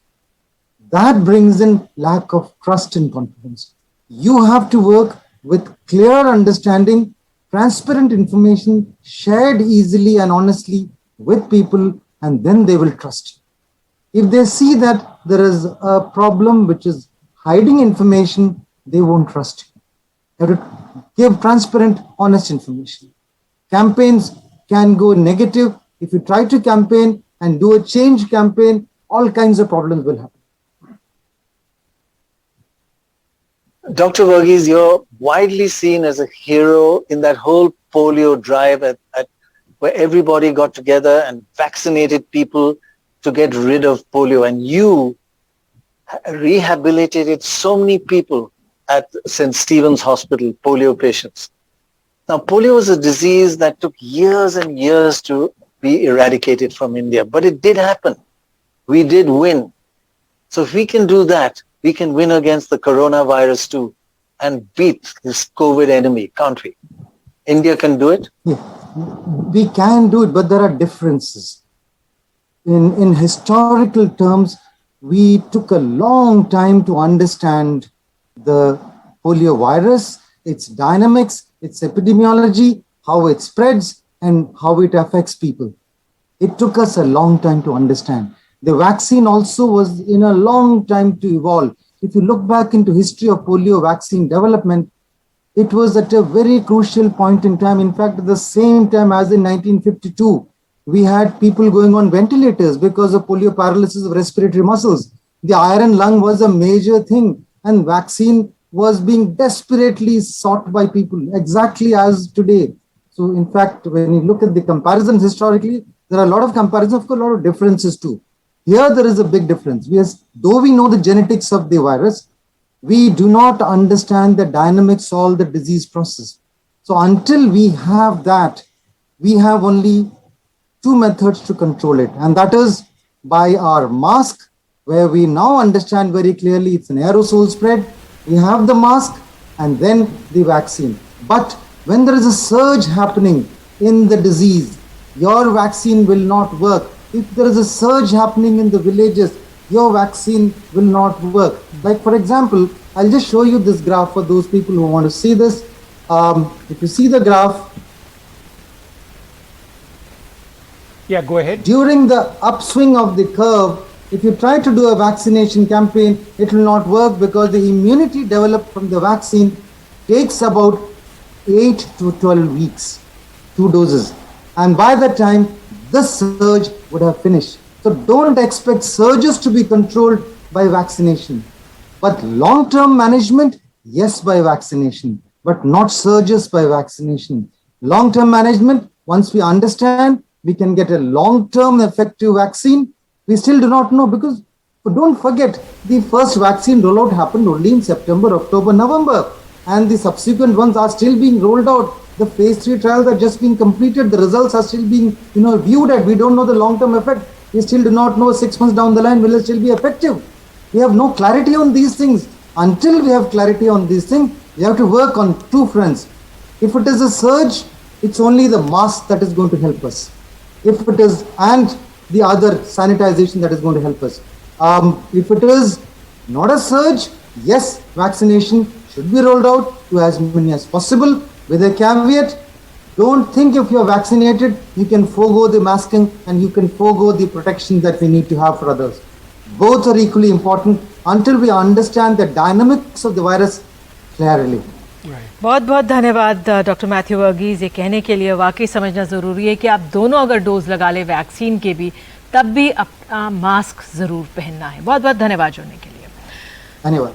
That brings in lack of trust and confidence. You have to work with clear understanding, transparent information, shared easily and honestly with people, and then they will trust you. If they see that there is a problem which is hiding information, they won't trust you. You have to give transparent, honest information. Campaigns can go negative. If you try to campaign and do a change campaign, all kinds of problems will happen. Dr. Verghese, you're widely seen as a hero in that whole polio drive where everybody got together and vaccinated people to get rid of polio. And you rehabilitated so many people at St. Stephen's Hospital, polio patients. Now, polio was a disease that took years and years to be eradicated from India, but it did happen. We did win. So if we can do that, we can win against the coronavirus too and beat this COVID enemy, can't we? India can do it? Yeah, we can do it, but there are differences. In historical terms, we took a long time to understand the polio virus, its dynamics, its epidemiology, how it spreads, and how it affects people. It took us a long time to understand. The vaccine also was in a long time to evolve. If you look back into history of polio vaccine development, it was at a very crucial point in time. In fact, at the same time as in 1952, we had people going on ventilators because of polio paralysis of respiratory muscles. The iron lung was a major thing, and vaccine was being desperately sought by people, exactly as today. So in fact, when you look at the comparisons historically, there are a lot of comparisons, of course, a lot of differences too. Here there is a big difference. Though we know the genetics of the virus, we do not understand the dynamics of the disease process. So until we have that, we have only two methods to control it. And that is by our mask, where we now understand very clearly it's an aerosol spread. We have the mask and then the vaccine. But when there is a surge happening in the disease, your vaccine will not work. If there is a surge happening in the villages, your vaccine will not work. Like for example, I'll just show you this graph for those people who want to see this. If you see the graph, yeah, go ahead. During the upswing of the curve, if you try to do a vaccination campaign, it will not work because the immunity developed from the vaccine takes about 8 to 12 weeks, 2 doses. And by that time, the surge would have finished. So don't expect surges to be controlled by vaccination. But long-term management, yes, by vaccination, but not surges by vaccination. Long-term management, once we understand, we can get a long-term effective vaccine. We still do not know because don't forget, the first vaccine rollout happened only in September, October, November. And the subsequent ones are still being rolled out. The phase 3 trials are just being completed. The results are still being viewed at. We don't know the long-term effect. We still do not know 6 months down the line will it still be effective. We have no clarity on these things. Until we have clarity on these things, we have to work on two fronts. If it is a surge, it's only the mask that is going to help us. If it is, and the other sanitization that is going to help us. If it is not a surge, yes, vaccination should be rolled out to as many as possible with a caveat. Don't think if you're vaccinated, you can forego the masking and you can forego the protection that we need to have for others. Both are equally important until we understand the dynamics of the virus clearly. बहुत बहुत धन्यवाद doctor Matthew Varghese. ये कहने के लिए वाकई समझना ज़रूरी है कि आप दोनों अगर डोज लगा लें वैक्सीन के भी, तब भी अपना मास्क ज़रूर पहनना है। बहुत बहुत धन्यवाद जुड़ने के लिए। धन्यवाद।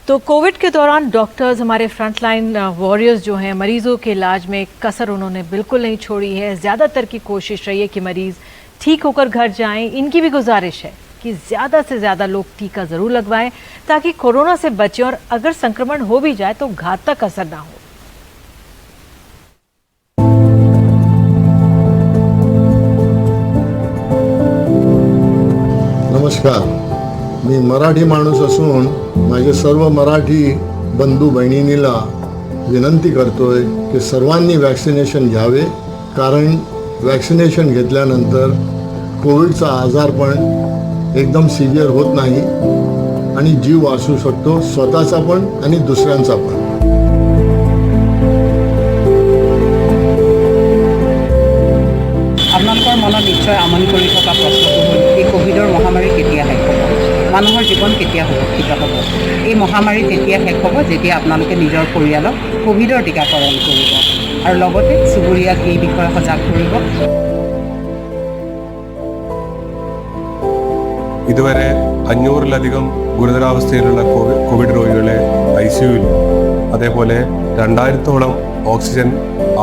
तो कोविड के दौरान डॉक्टर्स, हमारे फ्रंटलाइन वॉरियर्स जो हैं, मरीजों के इलाज में कसर उन्होंने बिल्कुल नहीं छोड़ी है। ज़्यादातर की कोशिश रही है कि मरीज़ ठीक होकर घर जाएं। इनकी भी गुजारिश है कि ज़्यादा से ज़्यादा लोग टीका ज़रूर लगवाएं ताकि कोरोना से बचें और अगर संक्रमण हो भी जाए तो घातक असर ना हो। नमस्कार, मी मराठी माणूस असून माझे सर्व मराठी बंधू बहिणींना विनंती करतोय की सर्वांनी वॅक्सिनेशन घ्यावे, कारण वॅक्सिनेशन घेतल्यानंतर कोविडचा आजारपण एकदम सिव्हिअर होत नाही आणि जीव वाचू शकतो, स्वतःचा पण आणि दुसऱ्यांचा पण। আপোনালোকৰ মনত নিশ্চয় আমনি কৰি থকা প্ৰশ্নটো হ'ল এই কোভিডৰ মহামাৰী কেতিয়া শেষ হ'ব, মানুহৰ জীৱন কেতিয়া সুৰক্ষিত হ'ব। এই মহামাৰী তেতিয়া শেষ হ'ব যেতিয়া আপোনালোকে নিজৰ পৰিয়ালক কোভিডৰ টীকাকৰণ কৰিব আৰু লগতে চুবুৰীয়াক এই বিষয়ে সজাগ কৰিব। ഇതുവരെ 500-ലധികം ഗുരുതരാവസ്ഥയിലുള്ള കോവിഡ് രോഗികളെ ICUവിൽ, അതേപോലെ 2000-ഓളം ഓക്സിജൻ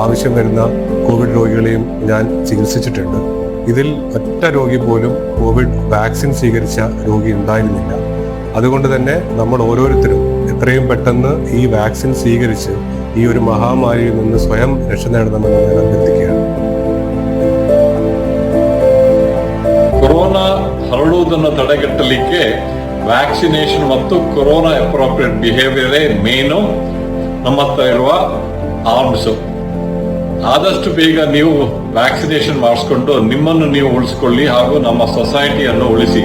ആവശ്യം വരുന്ന കോവിഡ് രോഗികളെയും ഞാൻ ചികിത്സിച്ചിട്ടുണ്ട്. ഇതിൽ ഒറ്റ രോഗി പോലും കോവിഡ് വാക്സിൻ സ്വീകരിച്ച രോഗി ഉണ്ടായിരുന്നില്ല. അതുകൊണ്ട് തന്നെ നമ്മൾ ഓരോരുത്തരും എത്രയും പെട്ടെന്ന് ഈ വാക്സിൻ സ്വീകരിച്ച് ഈ ഒരു മഹാമാരിയിൽ നിന്ന് സ്വയം രക്ഷ നേടണമെന്ന് ഞാൻ അഭ്യർത്ഥിക്കുകയാണ്. ಕೊರೋನಾ ಹರಡುವುದನ್ನು ತಡೆಗಟ್ಟಲಿಕ್ಕೆ ವ್ಯಾಕ್ಸಿನೇಷನ್ ಮತ್ತು ಕೊರೋನಾ ಅಪ್ರೋಪ್ರಿಯೇಟ್ ಬಿಹೇವಿಯರೇ ಮೇನು ನಮ್ಮ ಹತ್ರ ಇರುವ ಆರ್ಮ್ಸ್. ಆದಷ್ಟು ಬೇಗ ನೀವು ವ್ಯಾಕ್ಸಿನೇಷನ್ ಮಾಡಿಸ್ಕೊಂಡು ನಿಮ್ಮನ್ನು ನೀವು ಉಳಿಸ್ಕೊಳ್ಳಿ ಹಾಗೂ ನಮ್ಮ ಸೊಸೈಟಿಯನ್ನು ಉಳಿಸಿ।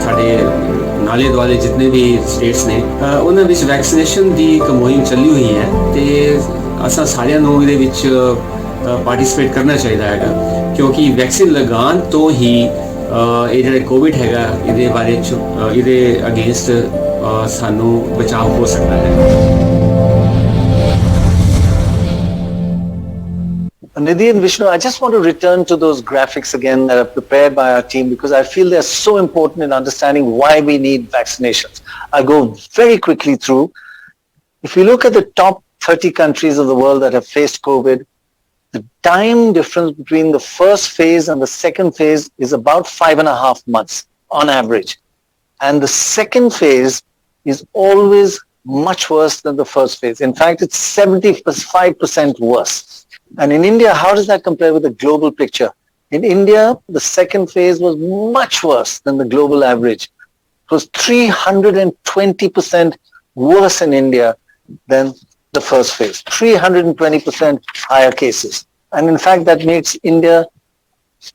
साढ़े नाले दुआले जितने भी स्टेट्स ने उन्होंने विच वैक्सीनेशन की एक मुहिम चली हुई है ते असा सारियां नूं इहदे विच पार्टिसिपेट करना चाहिए है, क्योंकि वैक्सीन लगान तो ही ये जो कोविड हैगा इहदे बारे इहदे अगेंस्ट सानू बचाव हो सकता है। Nidhi and Vishnu, I just want to return to those graphics again that are prepared by our team because I feel they're so important in understanding why we need vaccinations. I'll go very quickly through. If you look at the top 30 countries of the world that have faced COVID, the time difference between the first phase and the second phase is about 5.5 months on average. And the second phase is always much worse than the first phase. In fact, it's 75% worse. And in India, how does that compare with the global picture? In India, the second phase was much worse than the global average. It was 320% worse in India than the first phase. 320% higher cases. And in fact, that makes India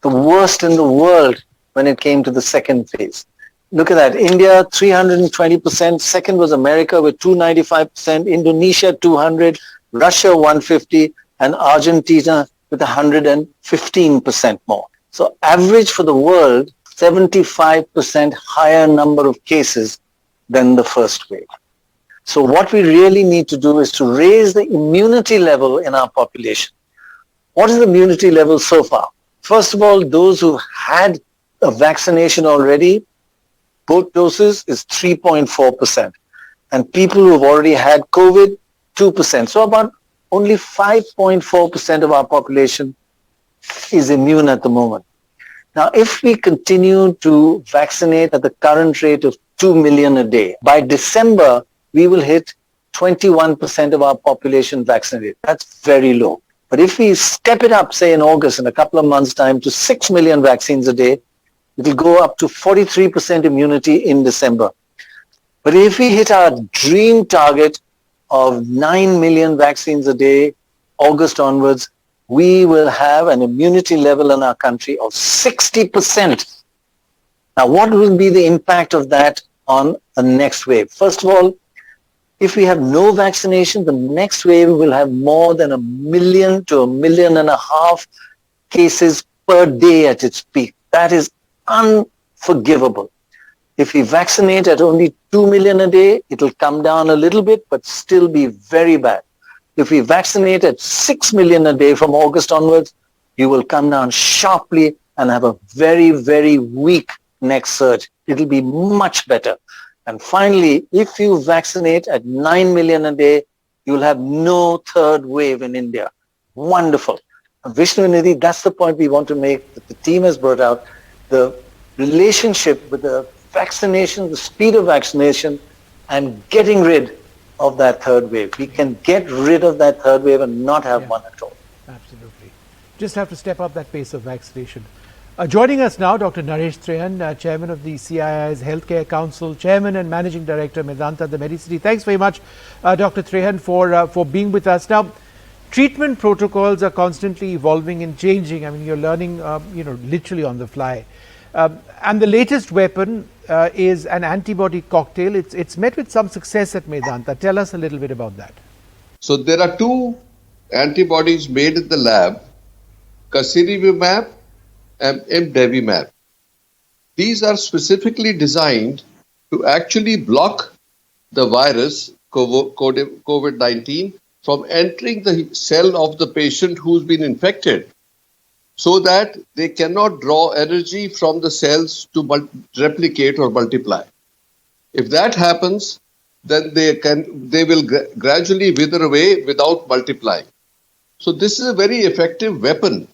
the worst in the world when it came to the second phase. Look at that. India, 320%. Second was America with 295%. Indonesia, 200. Russia, 150. And Argentina with 115% more. So average for the world, 75% higher number of cases than the first wave. So what we really need to do is to raise the immunity level in our population. What is the immunity level so far? First of all, those who had a vaccination already, both doses, is 3.4%. And people who have already had COVID, 2%. So about only 5.4% of our population is immune at the moment. Now, if we continue to vaccinate at the current rate of 2 million a day, by December, we will hit 21% of our population vaccinated. That's very low. But if we step it up, say in August, in a couple of months' time, to 6 million vaccines a day, it will go up to 43% immunity in December. But if we hit our dream target of 9 million vaccines a day, August onwards, we will have an immunity level in our country of 60%. Now, what will be the impact of that on the next wave? First of all, if we have no vaccination, the next wave will have more than 1 million to 1.5 million cases per day at its peak. That is unforgivable. If we vaccinate at only 2 million a day, it will come down a little bit, but still be very bad. If we vaccinate at 6 million a day from August onwards, you will come down sharply and have a very, very weak next surge. It will be much better. And finally, if you vaccinate at 9 million a day, you will have no third wave in India. Wonderful. Vishnu and Nidhi, that's the point we want to make, that the team has brought out. The relationship with the vaccination, the speed of vaccination, and getting rid of that third wave. We can get rid of that third wave and not have one at all. Absolutely. Just have to step up that pace of vaccination. Joining us now, Dr. Naresh Trehan, Chairman of the CII's Healthcare Council, Chairman and Managing Director, Medanta, the Medicity. Thanks very much, Dr. Trehan, for being with us. Now, treatment protocols are constantly evolving and changing. I mean, you're learning, literally on the fly. And the latest weapon is an antibody cocktail. It's met with some success at Medanta. Tell us a little bit about that. So there are two antibodies made in the lab, Casirivimab and Imdevimab. These are specifically designed to actually block the virus, COVID-19, from entering the cell of the patient who's been infected, so that they cannot draw energy from the cells to replicate or multiply. If that happens, then they will gradually wither away without multiplying. So this is a very effective weapon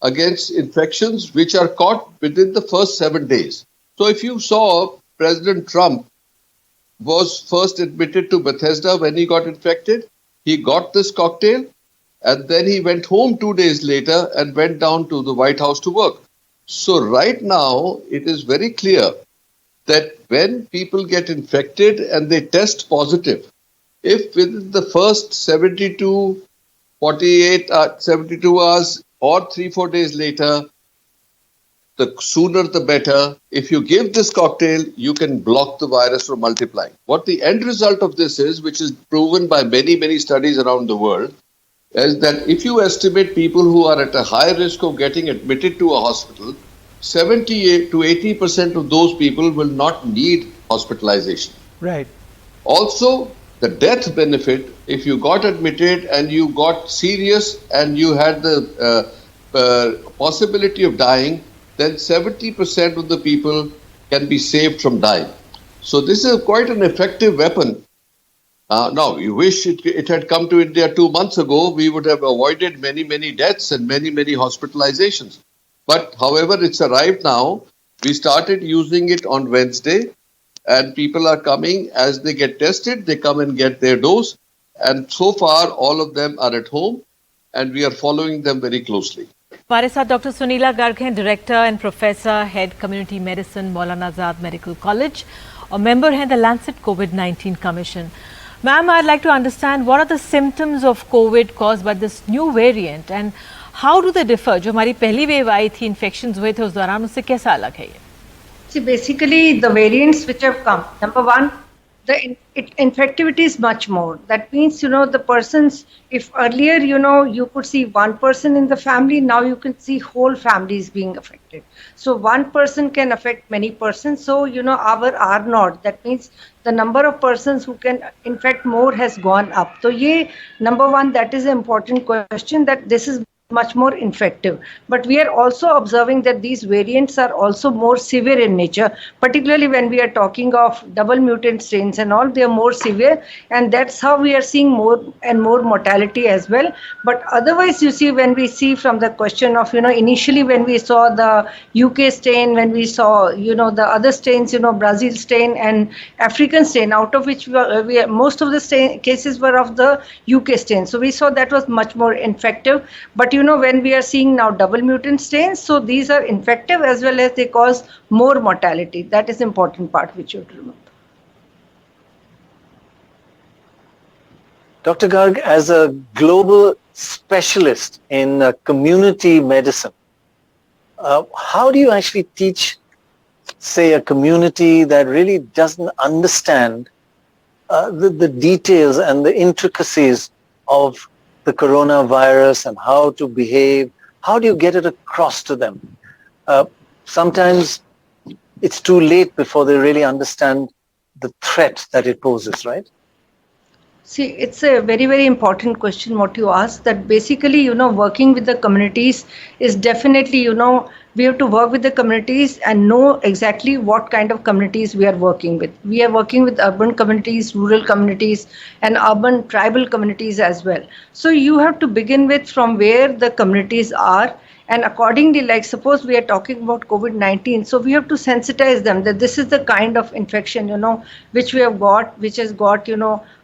against infections which are caught within the first 7 days. So if you saw, President Trump was first admitted to Bethesda when he got infected. He got this cocktail, and then he went home 2 days later and went down to the White House to work. So right now, it is very clear that when people get infected and they test positive, if within the first 72 hours or 3-4 days later, the sooner the better, if you give this cocktail, you can block the virus from multiplying. What the end result of this is, which is proven by many, many studies around the world, is that if you estimate people who are at a high risk of getting admitted to a hospital, 70 to 80% of those people will not need hospitalization. Right. Also, The death benefit, if you got admitted and you got serious and you had the possibility of dying, then 70% of the people can be saved from dying. So this is quite an effective weapon. Now, you wish it had come to India 2 months ago, we would have avoided many, many deaths and many, many hospitalizations. But however, it's arrived now. We started using it on Wednesday, and people are coming as they get tested. They come and get their dose. And so far, all of them are at home, and we are following them very closely. हमारे साथ doctor Sunila Garg हैं, director and professor head community medicine Maulana Azad medical college और member हैं the Lancet covid commission. Ma'am, I'd like to understand what are the symptoms of COVID caused by this new variant and how do they differ? जो हमारी पहली wave आई थी, infections हुए थे उस दौरान, उससे कैसा अलग है ये? See, basically the variants which have come, number one, the infectivity is much more. That means, the persons, if earlier, you could see one person in the family, now you can see whole families being affected. So one person can affect many persons. So, our R0, that means the number of persons who can infect more has gone up. So, number one, that is an important question, that this is much more infective. But we are also observing that these variants are also more severe in nature, particularly when we are talking of double mutant strains and all, they are more severe, and that's how we are seeing more and more mortality as well. But otherwise, you see, when we see from the question of, initially when we saw the UK strain, when we saw, the other strains, Brazil strain and African strain, out of which most of the cases were of the UK strain. So we saw that was much more infective. But when we are seeing now double mutant strains, so these are infective as well as they cause more mortality. That is the important part which you have to remember. Dr. Garg, as a global specialist in community medicine, how do you actually teach, say, a community that really doesn't understand the details and the intricacies of the coronavirus and how to behave? How do you get it across to them? Sometimes it's too late before they really understand the threat that it poses, right? See, it's a very, very important question what you asked, that basically, working with the communities is definitely, we have to work with the communities and know exactly what kind of communities we are working with. We are working with urban communities, rural communities, and urban tribal communities as well. So you have to begin with from where the communities are. And accordingly, like suppose we are talking about COVID-19, so we have to sensitize them that this is the kind of infection, which we have got, which has got,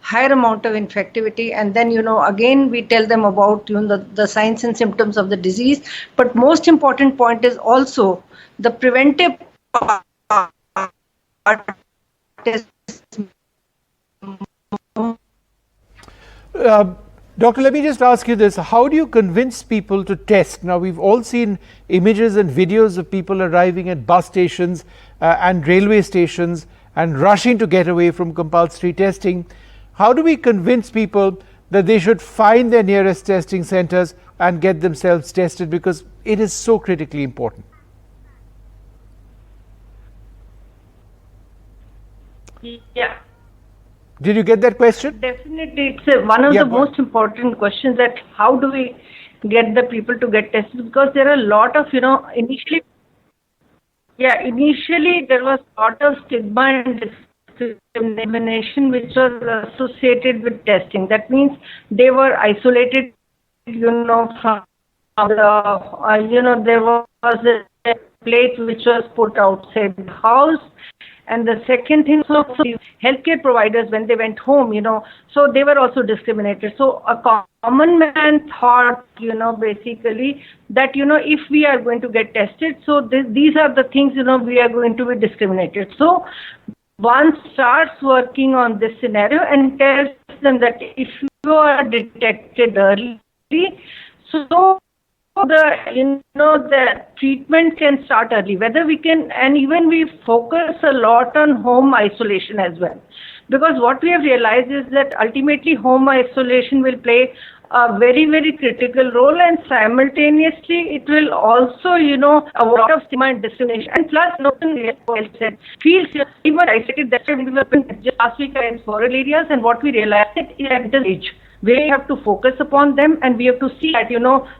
higher amount of infectivity. And then, again, we tell them about, the signs and symptoms of the disease. But most important point is also the preventive part is Doctor, let me just ask you this. How do you convince people to test? Now, we've all seen images and videos of people arriving at bus stations and railway stations and rushing to get away from compulsory testing. How do we convince people that they should find their nearest testing centers and get themselves tested, because it is so critically important? Yeah. Did you get that question? Definitely, it's one of the most important questions, that how do we get the people to get tested? Because there are a lot of, initially there was a lot of stigma and discrimination which was associated with testing. That means they were isolated, from the, there was a plate which was put outside the house. And the second thing, so healthcare providers, when they went home, so they were also discriminated. So a common man thought, basically that, if we are going to get tested, so these are the things, we are going to be discriminated. So one starts working on this scenario and tells them that if you are detected early, so the treatment can start early, whether we can, and even we focus a lot on home isolation as well. Because what we have realized is that ultimately home isolation will play a very, very critical role, and simultaneously it will also, a lot of stigma and discrimination. And plus, said, feels even isolated. That's why we were just last week in rural areas, and what we realized is at this age, we have to focus upon them, and we have to see that,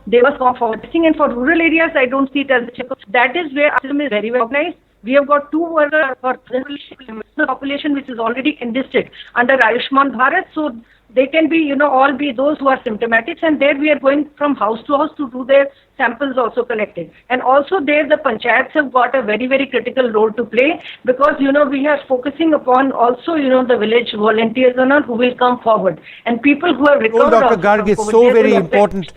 they must come forward. And for rural areas, I don't see it as that is where our system is very well organized. We have got 2 workers for the population which is already enlisted under Ayushman Bharat, so they can be, all be those who are symptomatic, and there we are going from house to house to do their samples also collected. And also there the panchayats have got a very, very critical role to play, because, we are focusing upon also, the village volunteers and all who will come forward. And people who have recovered. Dr. Garg, it's so very important,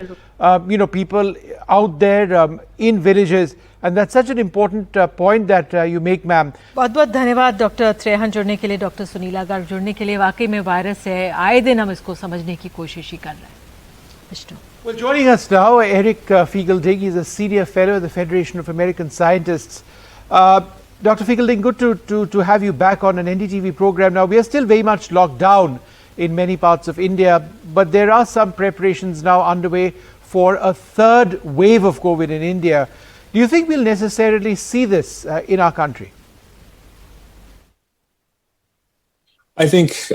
people out there in villages. And that's such an important point that you make, ma'am. बहुत बहुत धन्यवाद doctor Trehan जुड़ने के लिए, doctor Sunila Garg जुड़ने के लिए. वाकई में वायरस है, आए दिन हम इसको समझने की कोशिश ही कर रहे हैं. Vishnu. Well, joining us now, Eric Fiegelding. He's a senior fellow at the Federation of American Scientists. Dr. Fiegelding, good to have you back on an NDTV program. Now, we are still very much locked down in many parts of India, but there are some preparations now underway for a third wave of COVID in India. Do you think we'll necessarily see this in our country? I think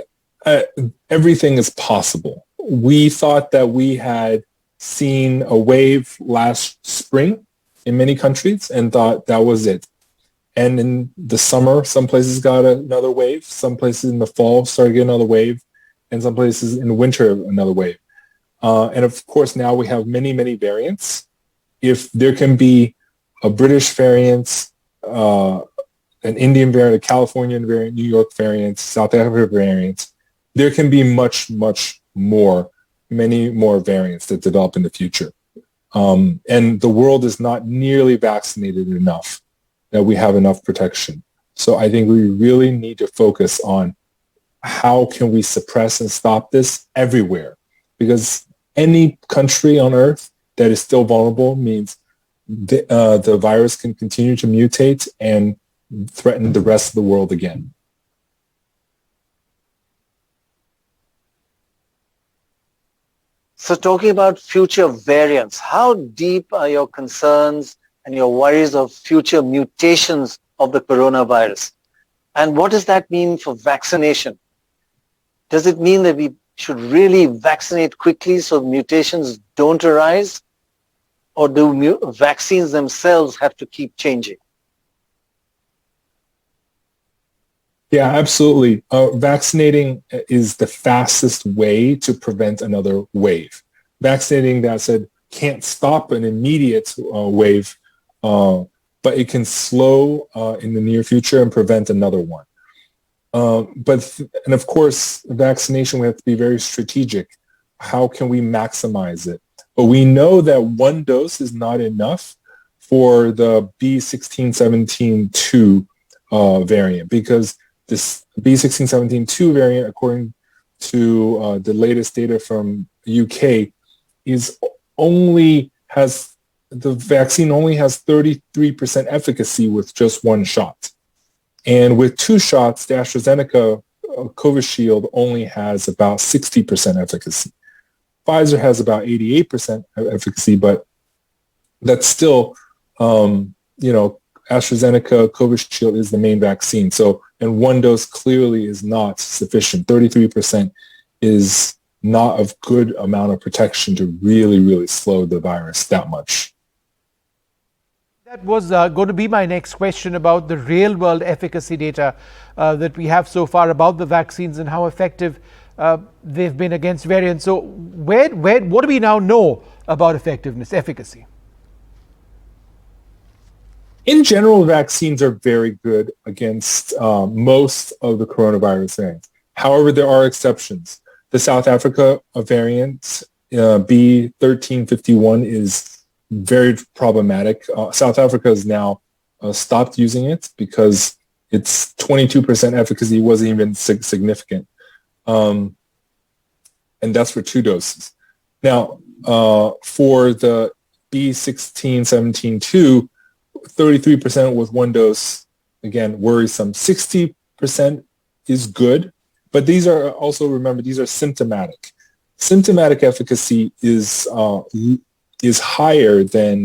everything is possible. We thought that we had seen a wave last spring in many countries and thought that was it. And in the summer, some places got another wave. Some places in the fall started getting another wave. And some places in the winter, another wave. And of course, now we have many, many variants. If there can be a British variant, an Indian variant, a Californian variant, New York variant, South Africa variant, there can be much, much more, many more variants that develop in the future. And the world is not nearly vaccinated enough that we have enough protection. So I think we really need to focus on how can we suppress and stop this everywhere? Because any country on earth that is still vulnerable means the virus can continue to mutate and threaten the rest of the world again. So talking about future variants, how deep are your concerns and your worries of future mutations of the coronavirus? And what does that mean for vaccination? Does it mean that we should really vaccinate quickly so mutations don't arise? Or do vaccines themselves have to keep changing? Yeah, absolutely. Vaccinating is the fastest way to prevent another wave. Vaccinating, that said, can't stop an immediate wave, but it can slow in the near future and prevent another one. And of course, vaccination, we have to be very strategic. How can we maximize it? But we know that one dose is not enough for the B1617.2 variant, because this B1617.2 variant, according to the latest data from UK, the vaccine only has 33% efficacy with just one shot. And with 2 shots, the AstraZeneca Covishield only has about 60% efficacy. Pfizer has about 88% efficacy, but that's still, AstraZeneca Covishield is the main vaccine. So, and one dose clearly is not sufficient. 33% is not a good amount of protection to really, really slow the virus that much. That was going to be my next question about the real-world efficacy data that we have so far about the vaccines and how effective they've been against variants. So what do we now know about efficacy? In general, vaccines are very good against most of the coronavirus variants. However, there are exceptions. The South Africa variant, B1351, is very problematic. South Africa has now stopped using it because its 22% efficacy wasn't even significant. And that's for 2 doses. Now, for the B1617.2, 33% with 1 dose, again, worrisome. 60% is good, but these are also, remember, these are symptomatic. symptomatic efficacy is higher than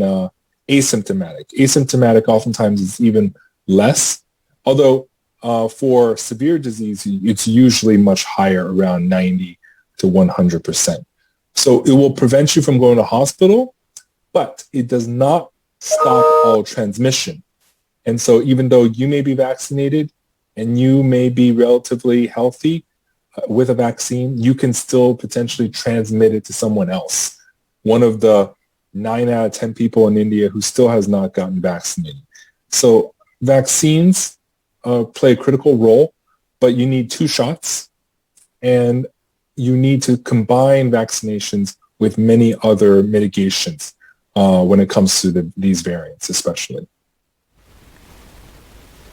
asymptomatic. Asymptomatic oftentimes is even less, although for severe disease, it's usually much higher, around 90 to 100%. So it will prevent you from going to hospital, but it does not stop all transmission. And so even though you may be vaccinated and you may be relatively healthy with a vaccine, you can still potentially transmit it to someone else. One of the 9 out of 10 people in India who still has not gotten vaccinated. So vaccines play a critical role, but you need 2 shots, and you need to combine vaccinations with many other mitigations when it comes to these variants especially.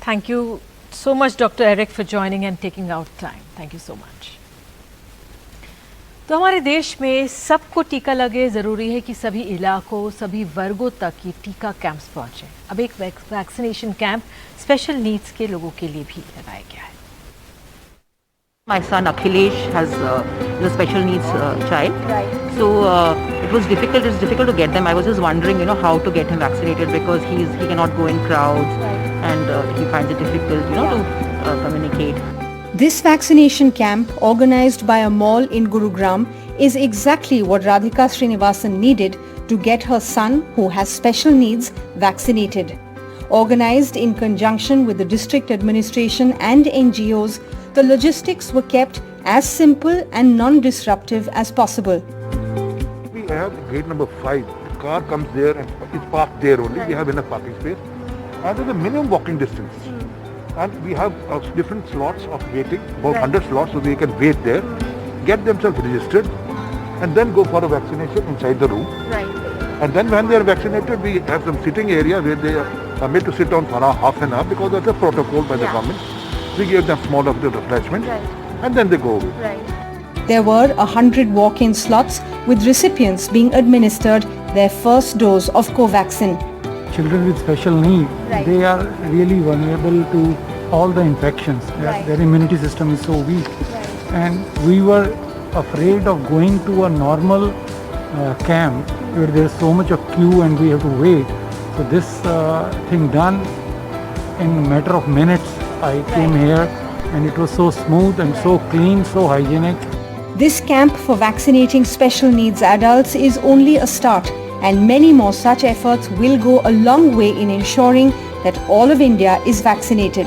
Thank you so much, Dr. Eric, for joining and taking out time. Thank you so much. तो हमारे देश में सबको टीका लगे, ज़रूरी है कि सभी इलाकों, सभी वर्गों तक ये टीका कैंप्स पहुँचे। अब एक वैक्सीनेशन कैंप स्पेशल नीड्स के लोगों के लिए भी लगाया गया है। My son Akhilesh is a special needs child. Right. So it was difficult. It's difficult to get them. I was just wondering, how to get him vaccinated because he cannot go in crowds, and he finds it difficult, to communicate. This vaccination camp, organized by a mall in Gurugram, is exactly what Radhika Srinivasan needed to get her son, who has special needs, vaccinated. Organized in conjunction with the district administration and NGOs, the logistics were kept as simple and non-disruptive as possible. We have gate number 5. The car comes there and is parked there only. We have enough parking space. And there's a minimum walking distance. And we have different slots of waiting, about 100 slots, so they can wait there, get themselves registered, and then go for a vaccination inside the room. Right. And then when they are vaccinated, we have some sitting area where they are made to sit down for half an hour because that's a protocol by the government. We give them small of the refreshment, and then they go away. Right. There were 100 walk-in slots with recipients being administered their first dose of Covaxin. Children with special need, they are really vulnerable to all the infections. Their immunity system is so weak. And we were afraid of going to a normal camp where there's so much of queue and we have to wait. So this thing done in a matter of minutes. I came here and it was so smooth and so clean, so hygienic. This camp for vaccinating special needs adults is only a start, and many more such efforts will go a long way in ensuring that all of India is vaccinated.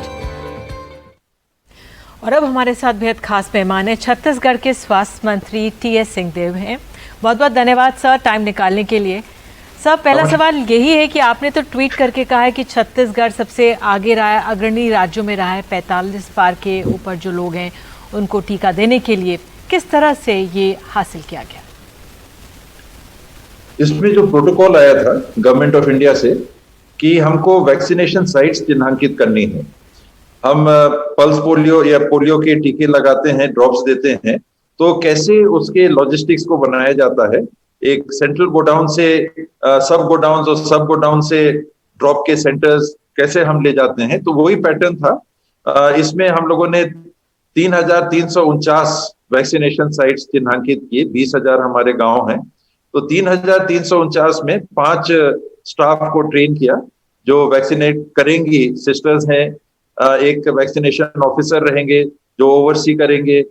और अब हमारे साथ बेहद खास मेहमान है छत्तीसगढ़ के स्वास्थ्य मंत्री टी.एस. सिंहदेव हैं। बहुत बहुत धन्यवाद सर टाइम निकालने के लिए। सर पहला सवाल यही है कि आपने तो ट्वीट करके कहा है कि छत्तीसगढ़ सबसे आगे रहा है, अग्रणी राज्यों में रहा है, 45 पार के ऊपर जो लोग हैं उनको टीका देने के लिए। किस तरह से ये हासिल किया गया? इसमें जो प्रोटोकॉल आया था गवर्नमेंट ऑफ इंडिया से कि हमको वैक्सीनेशन साइट्स चिन्हांकित करनी है। हम पल्स पोलियो या पोलियो के टीके लगाते हैं, ड्रॉप्स देते हैं, तो कैसे उसके लॉजिस्टिक्स को बनाया जाता है। एक सेंट्रल गोडाउन से सब गोडाउन और सब गोडाउन से ड्रॉप के सेंटर्स कैसे हम ले जाते हैं, तो वही पैटर्न था। इसमें हम लोगों ने 3,349 वैक्सीनेशन साइट्स चिन्हांकित किए। 20,000 हमारे गांव हैं, तो 3,349 में 5 स्टाफ को ट्रेन किया जो वैक्सीनेट करेंगी। सिस्टर्स हैं, एक वैक्सीनेशन ऑफिसर रहेंगे जो ओवरसी करेंगे,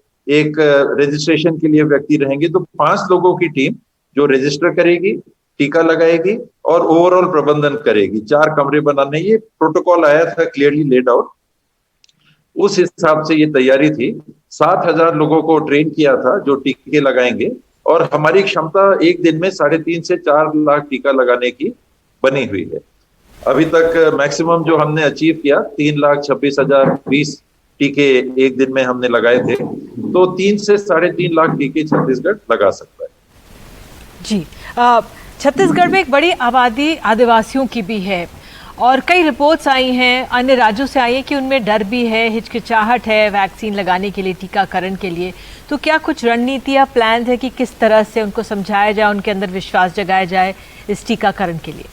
एक रजिस्ट्रेशन के लिए व्यक्ति रहेंगे। तो 5 लोगों की टीम जो रजिस्टर करेगी, टीका लगाएगी और ओवरऑल प्रबंधन करेगी। 4 कमरे बनाने, ये प्रोटोकॉल आया था क्लियरली लेड आउट। उस हिसाब से ये तैयारी थी। 7,000 लोगों को ट्रेन किया था जो टीके लगाएंगे, और हमारी क्षमता एक दिन में 3.5 से 4 लाख टीका लगाने की बनी हुई है। अभी तक मैक्सिमम जो हमने अचीव किया 3,26,020 टीके एक दिन में हमने लगाए थे, तो 3 से 3.5 लाख टीके छत्तीसगढ़ लगा सकता है। जी, छत्तीसगढ़ में एक बड़ी आबादी आदिवासियों की भी है और कई रिपोर्ट्स आई हैं, अन्य राज्यों से आई है कि उनमें डर भी है, हिचकिचाहट है वैक्सीन लगाने के लिए, टीकाकरण के लिए। तो क्या कुछ रणनीति या प्लान है कि किस तरह से उनको समझाया जाए, उनके अंदर विश्वास जगाया जाए इस टीकाकरण के लिए?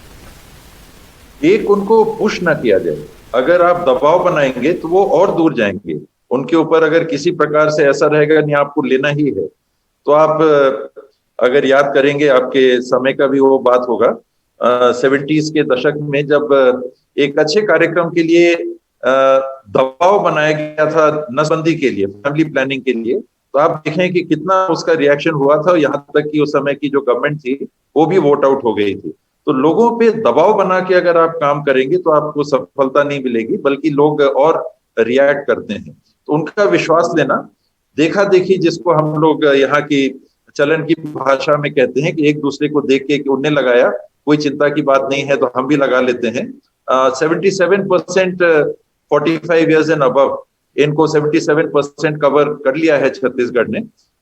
एक, उनको पुश ना किया जाए। अगर आप दबाव बनाएंगे तो वो और दूर जाएंगे। उनके ऊपर अगर किसी प्रकार से ऐसा रहेगा नहीं आपको लेना ही है, तो आप अगर याद करेंगे, आपके समय का भी वो बात होगा, 70s के दशक में जब एक अच्छे कार्यक्रम के लिए दबाव बनाया गया था नसबंदी के लिए, फैमिली प्लानिंग के लिए, तो आप देखें कि कितना उसका रिएक्शन हुआ था। यहाँ तक कि उस समय की जो गवर्नमेंट थी वो भी वोट आउट हो गई थी। तो लोगों पे दबाव बना के अगर आप काम करेंगे तो आपको सफलता नहीं मिलेगी, बल्कि लोग और रिएक्ट करते हैं। तो उनका विश्वास लेना, देखा देखी जिसको हम लोग यहाँ की चलन की भाषा में कहते हैं कि एक दूसरे को देख के कि उनने लगाया, कोई चिंता की बात नहीं है तो हम भी लगा लेते हैं। 77% 45 ईयर्स एंड अबव, इनको 77% कवर कर लिया है छत्तीसगढ़ ने।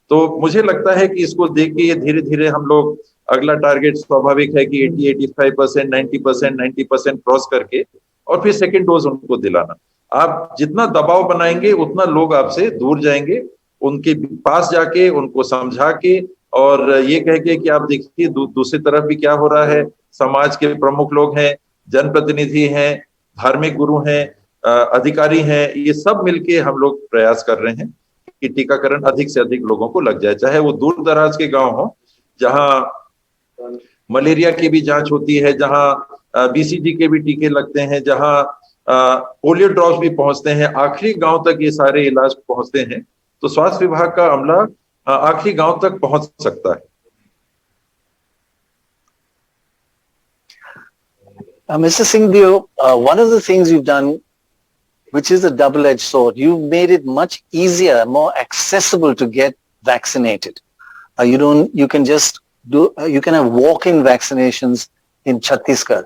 तो मुझे लगता है कि इसको देख के ये धीरे धीरे हम लोग, अगला टारगेट स्वाभाविक है कि 80-85%, 90% क्रॉस करके और फिर सेकेंड डोज उनको दिलाना। आप जितना दबाव बनाएंगे उतना लोग आपसे दूर जाएंगे। उनके पास जाके उनको समझा के और ये कह के कि आप देखिए दूसरी तरफ भी क्या हो रहा है, समाज के प्रमुख लोग हैं, जनप्रतिनिधि हैं, धार्मिक गुरु हैं, अधिकारी हैं, ये सब मिलके हम लोग प्रयास कर रहे हैं कि टीकाकरण अधिक से अधिक लोगों को लग जाए। चाहे वो दूर दराज के गांव हो जहां मलेरिया की भी जांच होती है, जहां बीसीजी के भी टीके लगते हैं, जहां पोलियो ड्रॉप्स भी पहुंचते हैं, आखिरी गांव तक ये सारे इलाज पहुंचते हैं। तो स्वास्थ्य विभाग का अमला आखिरी गांव तक पहुंच सकता है। Mr. Singhdev, one of the things you've done, which is a double-edged sword, you've made it much easier, more accessible to get vaccinated. You can just you can have walk-in vaccinations in Chhattisgarh.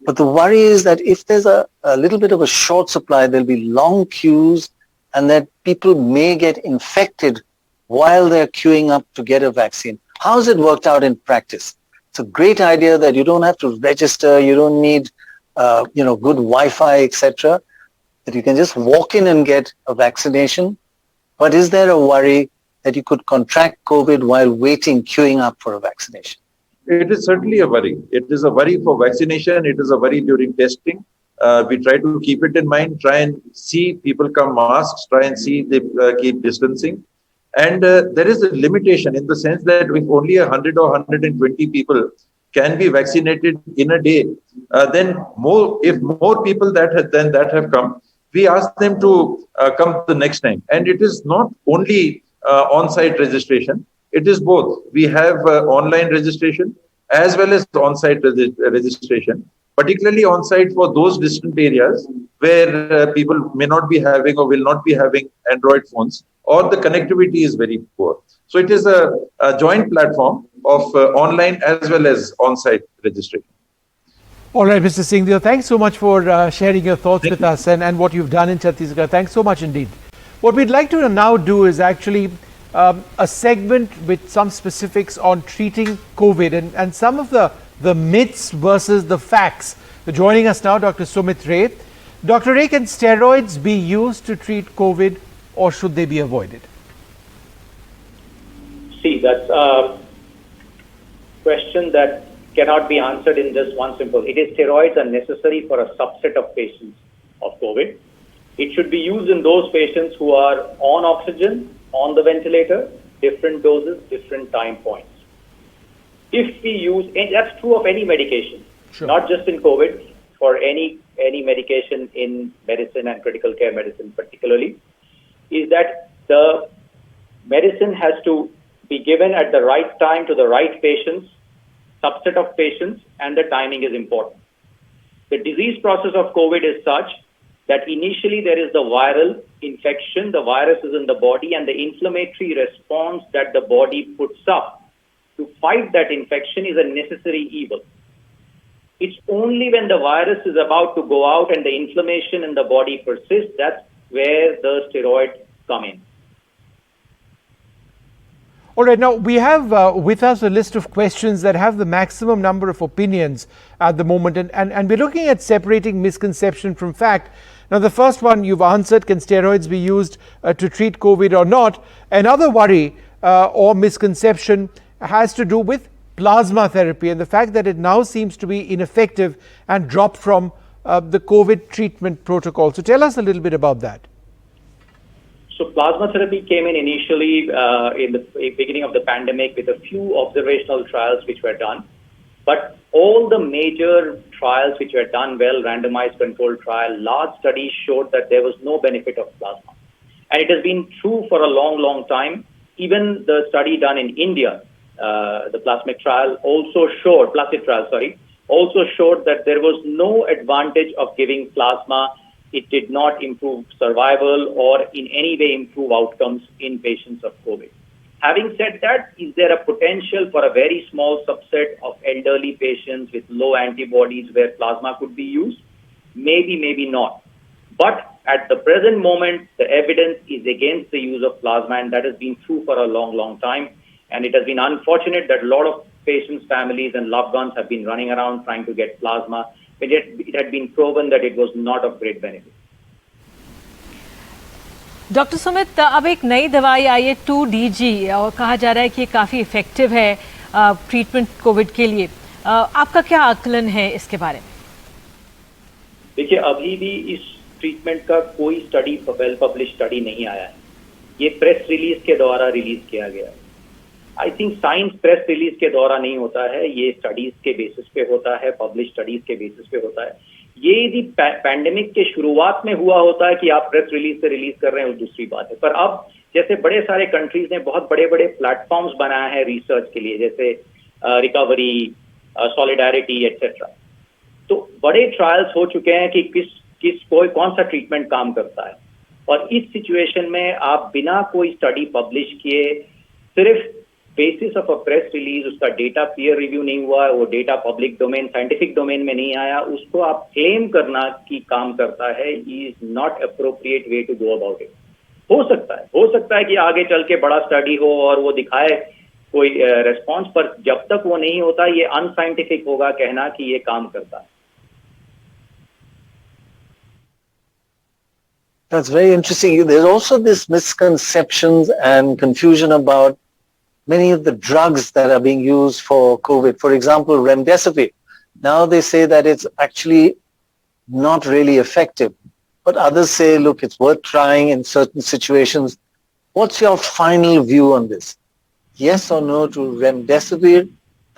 But the worry is that if there's a little bit of a short supply, there'll be long queues and that people may get infected while they're queuing up to get a vaccine. How's it worked out in practice? It's a great idea that you don't have to register, you don't need good Wi-Fi, etc. That you can just walk in and get a vaccination. But is there a worry that you could contract COVID while waiting, queuing up for a vaccination? It is certainly a worry. It is a worry for vaccination. It is a worry during testing. We try to keep it in mind, try and see people come masks, try and see they keep distancing. And there is a limitation in the sense that if only 100 or 120 people can be vaccinated in a day, then if more people than that have come, we ask them to come the next time. And it is not only on-site registration, it is both. We have online registration as well as on-site registration, particularly on-site for those distant areas where people may not be having or will not be having Android phones, or the connectivity is very poor. So it is a joint platform of online as well as on-site registration. All right, Mr. Singhdev, thanks so much for sharing your thoughts with us and what you've done in Chhattisgarh. Thanks so much indeed. What we'd like to now do is actually a segment with some specifics on treating COVID and some of the myths versus the facts. Joining us now, Dr. Sumit Ray. Dr. Ray, can steroids be used to treat COVID or should they be avoided? See, that's a question that cannot be answered in just one simple. It is steroids are necessary for a subset of patients of COVID. It should be used in those patients who are on oxygen, on the ventilator, different doses, different time points. If we use, and that's true of any medication, not just in COVID, for any medication in medicine and critical care medicine particularly, is that the medicine has to be given at the right time to the right patients, subset of patients, and the timing is important. The disease process of COVID is such that initially there is the viral infection, the virus is in the body, and the inflammatory response that the body puts up to fight that infection is a necessary evil. It's only when the virus is about to go out and the inflammation in the body persists, that's where the steroids come in. All right, now we have with us a list of questions that have the maximum number of opinions at the moment, and we're looking at separating misconception from fact. Now, the first one you've answered, can steroids be used to treat COVID or not? Another worry or misconception has to do with plasma therapy and the fact that it now seems to be ineffective and dropped from the COVID treatment protocol. So tell us a little bit about that. So plasma therapy came in initially in the beginning of the pandemic with a few observational trials which were done. But all the major trials which were done well, randomized controlled trial, large studies showed that there was no benefit of plasma. And it has been true for a long, long time. Even the study done in India, the plasmid trial also showed that there was no advantage of giving plasma. It did not improve survival or in any way improve outcomes in patients of COVID. Having said that, is there a potential for a very small subset of elderly patients with low antibodies where plasma could be used? Maybe, maybe not. But at the present moment, the evidence is against the use of plasma, and that has been true for a long, long time. And it has been unfortunate that a lot of patients, families, and loved ones have been running around trying to get plasma, but yet it had been proven that it was not of great benefit. Doctor Sumit, अब एक नई दवाई आई है 2DG और कहा जा रहा है कि ये काफ़ी इफेक्टिव है ट्रीटमेंट कोविड के लिए। आपका क्या आकलन है इसके बारे में? देखिए, अभी भी इस ट्रीटमेंट का कोई स्टडी, वेल पब्लिश स्टडी नहीं आया है। ये प्रेस रिलीज के द्वारा रिलीज किया गया है। I think science press release के द्वारा नहीं होता है, ये स्टडीज के बेसिस पे होता है, पब्लिश स्टडीज के बेसिस पे होता है। ये यदि पैंडेमिक के शुरुआत में हुआ होता है कि आप प्रेस रिलीज से रिलीज कर रहे हैं, वो दूसरी बात है। पर अब जैसे बड़े सारे कंट्रीज ने बहुत बड़े बड़े प्लेटफॉर्म्स बनाए हैं रिसर्च के लिए, जैसे रिकवरी, सॉलिडारिटी एटसेट्रा, तो बड़े ट्रायल्स हो चुके हैं कि कौन सा ट्रीटमेंट काम करता है। और इस सिचुएशन में आप बिना कोई स्टडी पब्लिश किए, सिर्फ basis of a press release, उसका डेटा पीयर रिव्यू नहीं हुआ, वो data public domain, scientific domain में नहीं आया, उसको आप क्लेम करना कि काम करता है, is not appropriate way to go about it. हो सकता है कि आगे चल के बड़ा स्टडी हो और वो दिखाए कोई रेस्पॉन्स, पर जब तक वो नहीं होता, ये अनसाइंटिफिक होगा कहना कि ये काम करता है। That's very interesting. There's also this misconceptions and confusion about many of the drugs that are being used for COVID. For example, remdesivir. Now they say that it's actually not really effective. But others say, look, it's worth trying in certain situations. What's your final view on this? Yes or no to remdesivir?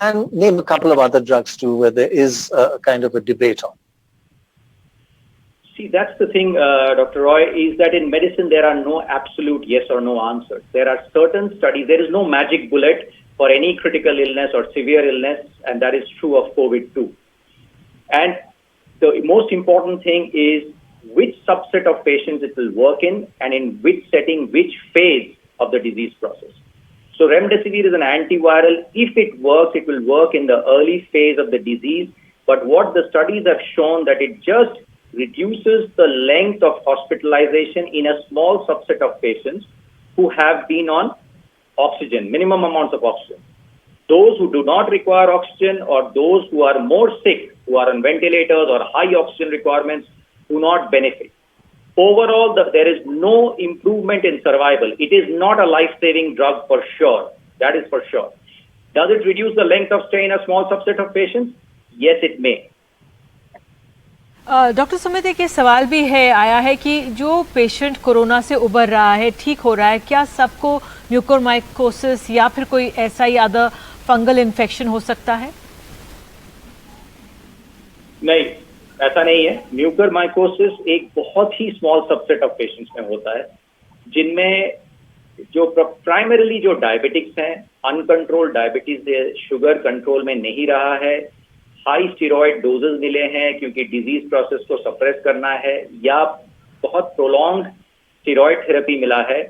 And name a couple of other drugs too where there is a kind of a debate on. See, that's the thing, Dr. Roy, is that in medicine there are no absolute yes or no answers. There are certain studies. There is no magic bullet for any critical illness or severe illness, and that is true of COVID too. And the most important thing is which subset of patients it will work in, and in which setting, which phase of the disease process. So remdesivir is an antiviral. If it works, it will work in the early phase of the disease. But what the studies have shown that it just reduces the length of hospitalization in a small subset of patients who have been on oxygen, minimum amounts of oxygen. Those who do not require oxygen or those who are more sick, who are on ventilators or high oxygen requirements, do not benefit. Overall, there is no improvement in survival. It is not a life-saving drug for sure. That is for sure. Does it reduce the length of stay in a small subset of patients? Yes, it may. Doctor Sumit, एक सवाल भी आया है कि जो patient corona से उबर रहा है, ठीक हो रहा है, क्या सबको म्यूकोरमाइकोसिस या फिर कोई ऐसा ही अदर फंगल इन्फेक्शन हो सकता है? नहीं, ऐसा नहीं है। म्यूकोरमाइकोसिस एक बहुत ही स्मॉल सबसेट ऑफ पेशेंट्स में होता है, जिनमें जो प्राइमरीली जो डायबिटिक्स हैं, अनकंट्रोल्ड डायबिटीज, शुगर कंट्रोल में नहीं रहा है, हाई स्टेरॉइड डोजेस मिले हैं क्योंकि डिजीज प्रोसेस को सप्रेस करना है, या बहुत प्रोलॉन्ग स्टेरॉइड थेरेपी मिला है,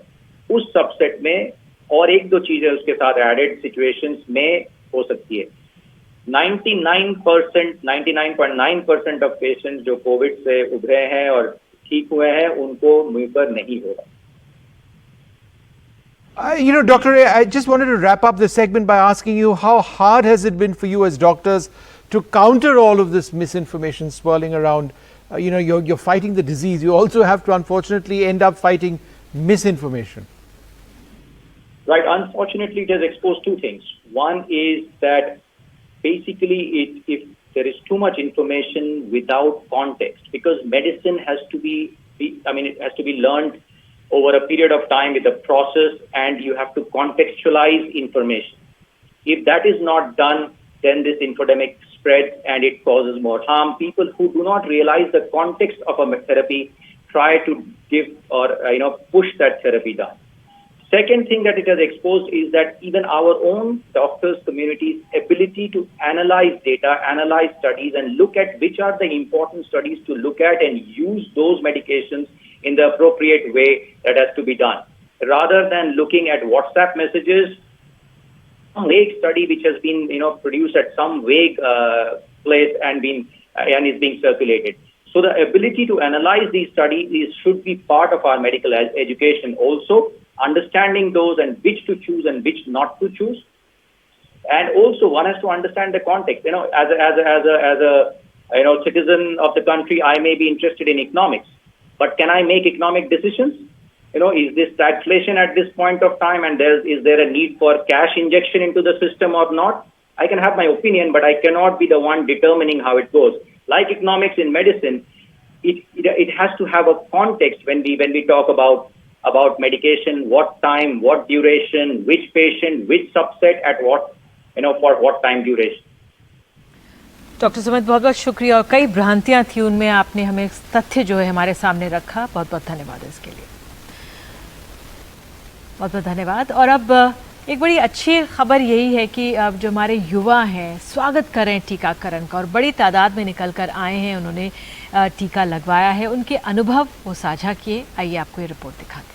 उस सबसेट में और एक दो चीजें उसके साथ एडेड सिचुएशंस में हो सकती है। 99.9% ऑफ पेशेंट्स जो कोविड से उभरे हैं और ठीक हुए हैं, उनको म्यूकर नहीं होगा। Doctor, I just wanted to wrap up this segment by asking you, how hard has it been for you as doctors to counter all of this misinformation swirling around? You're fighting the disease. You also have to, unfortunately, end up fighting misinformation. Right. Unfortunately, it has exposed two things. One is that basically if there is too much information without context, because medicine has to be, it has to be learned over a period of time with a process, and you have to contextualize information. If that is not done, then this infodemic spreads and it causes more harm. People who do not realize the context of a therapy try to give or push that therapy down. Second thing that it has exposed is that even our own doctors' community's ability to analyze data, analyze studies, and look at which are the important studies to look at and use those medications in the appropriate way that has to be done. Rather than looking at WhatsApp messages, some vague study which has been produced at some vague place and is being circulated. So the ability to analyze these studies should be part of our medical education also, understanding those and which to choose and which not to choose. And also one has to understand the context. As a citizen of the country, I may be interested in economics, but can I make economic decisions? Is this stagflation at this point of time, and is there a need for cash injection into the system or not? I can have my opinion, but I cannot be the one determining how it goes. Like economics in medicine, it has to have a context when we talk about medication, what time, what duration, which patient, which subset, at what, for what time duration. Doctor Sumit, बहुत बहुत शुक्रिया। और कई भ्रांतियां थी, उनमें आपने हमें तथ्य जो है हमारे सामने रखा। बहुत बहुत धन्यवाद इसके लिए, बहुत बहुत धन्यवाद। और अब एक बड़ी अच्छी खबर यही है कि अब जो हमारे युवा हैं स्वागत कर रहे हैं टीकाकरण का, और बड़ी तादाद में निकल कर आए हैं, उन्होंने टीका लगवाया है, उनके अनुभव वो साझा किए। आइए आपको ये रिपोर्ट दिखाते हैं।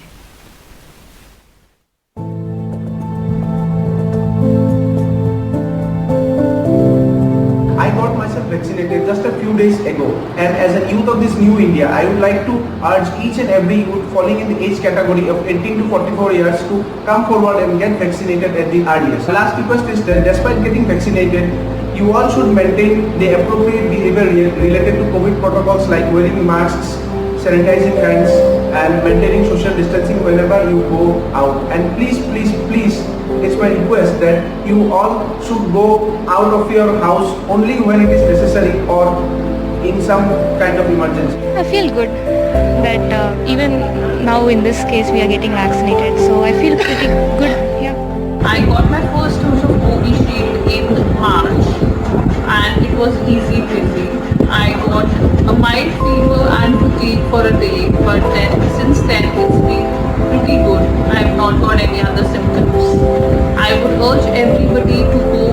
I got myself vaccinated just a few days ago, and as a youth of this new India, I would like to urge each and every youth falling in the age category of 18 to 44 years to come forward and get vaccinated at the earliest. The last request is that despite getting vaccinated, you all should maintain the appropriate behavior related to COVID protocols like wearing masks, sanitizing hands, and maintaining social distancing whenever you go out. And please, it's my request that you all should go out of your house only when it is necessary or in some kind of emergency. I feel good that even now in this case we are getting vaccinated, so I feel pretty good. Yeah. I got my first dose of Covishield in March, and it was easy breezy. I got a mild fever and fatigue for a day, but then since then it's been pretty good. I have not got any other symptoms. I would urge everybody to go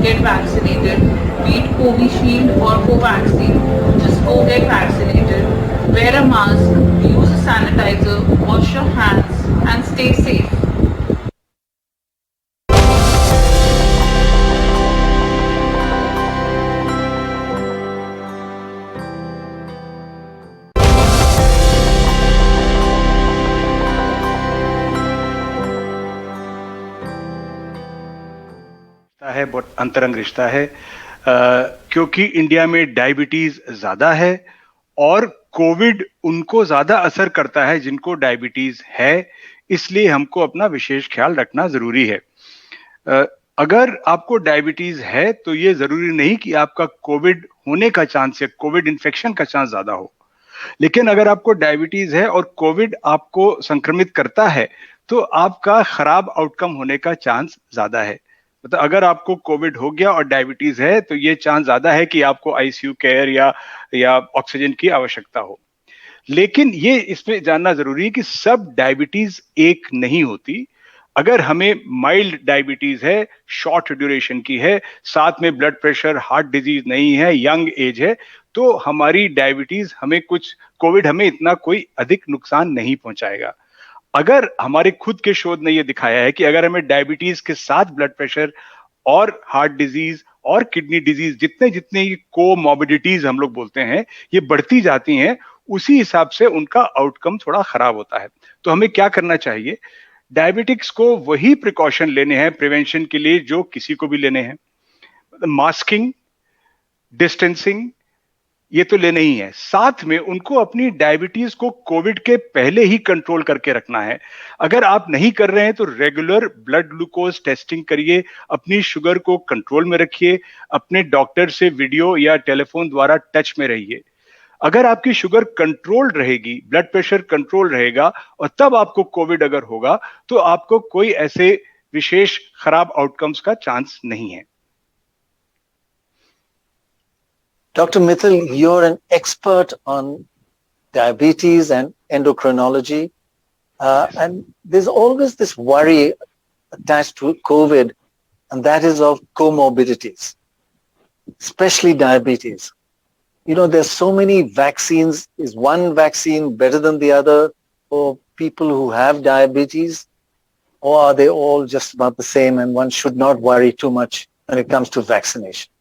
get vaccinated, be it Covishield or Covaxin. Just go get vaccinated. Wear a mask, use a sanitizer, wash your hands, and stay safe. है बहुत अंतरंग रिश्ता है, क्योंकि India में diabetes ज्यादा है और कोविड उनको ज्यादा असर करता है जिनको डायबिटीज है, इसलिए हमको अपना विशेष ख्याल रखना जरूरी है। अगर आपको डायबिटीज है तो ये जरूरी नहीं कि आपका कोविड होने का चांस या कोविड इन्फेक्शन का चांस ज्यादा हो, लेकिन अगर आपको डायबिटीज है और कोविड आपको संक्रमित करता है तो आपका खराब आउटकम होने का चांस ज्यादा है। मतलब अगर आपको कोविड हो गया और डायबिटीज है तो ये चांस ज्यादा है कि आपको आईसीयू केयर या ऑक्सीजन की आवश्यकता हो। लेकिन ये इसमें जानना जरूरी है कि सब डायबिटीज एक नहीं होती। अगर हमें माइल्ड डायबिटीज है, शॉर्ट ड्यूरेशन की है, साथ में ब्लड प्रेशर, हार्ट डिजीज नहीं है, यंग एज है, तो हमारी डायबिटीज कोविड हमें इतना कोई अधिक नुकसान नहीं पहुंचाएगा। अगर हमारे खुद के शोध ने यह दिखाया है कि अगर हमें डायबिटीज के साथ ब्लड प्रेशर और हार्ट डिजीज और किडनी डिजीज जितने कोमॉर्बिडिटीज हम लोग बोलते हैं ये बढ़ती जाती हैं, उसी हिसाब से उनका आउटकम थोड़ा खराब होता है। तो हमें क्या करना चाहिए? डायबिटिक्स को वही प्रिकॉशन लेने हैं प्रिवेंशन के लिए जो किसी को भी लेने हैं। मास्किंग, डिस्टेंसिंग ये तो लेना ही है, साथ में उनको अपनी डायबिटीज को कोविड के पहले ही कंट्रोल करके रखना है। अगर आप नहीं कर रहे हैं तो रेगुलर ब्लड ग्लूकोज टेस्टिंग करिए, अपनी शुगर को कंट्रोल में रखिए, अपने डॉक्टर से वीडियो या टेलीफोन द्वारा टच में रहिए। अगर आपकी शुगर कंट्रोल रहेगी, ब्लड प्रेशर कंट्रोल रहेगा और तब आपको कोविड अगर होगा तो आपको कोई ऐसे विशेष खराब आउटकम्स का चांस नहीं है. Dr. Mithil, you're an expert on diabetes and endocrinology, and there's always this worry attached to COVID, and that is of comorbidities, especially diabetes. You know, there's so many vaccines. Is one vaccine better than the other for people who have diabetes, or are they all just about the same and one should not worry too much when it comes to vaccination?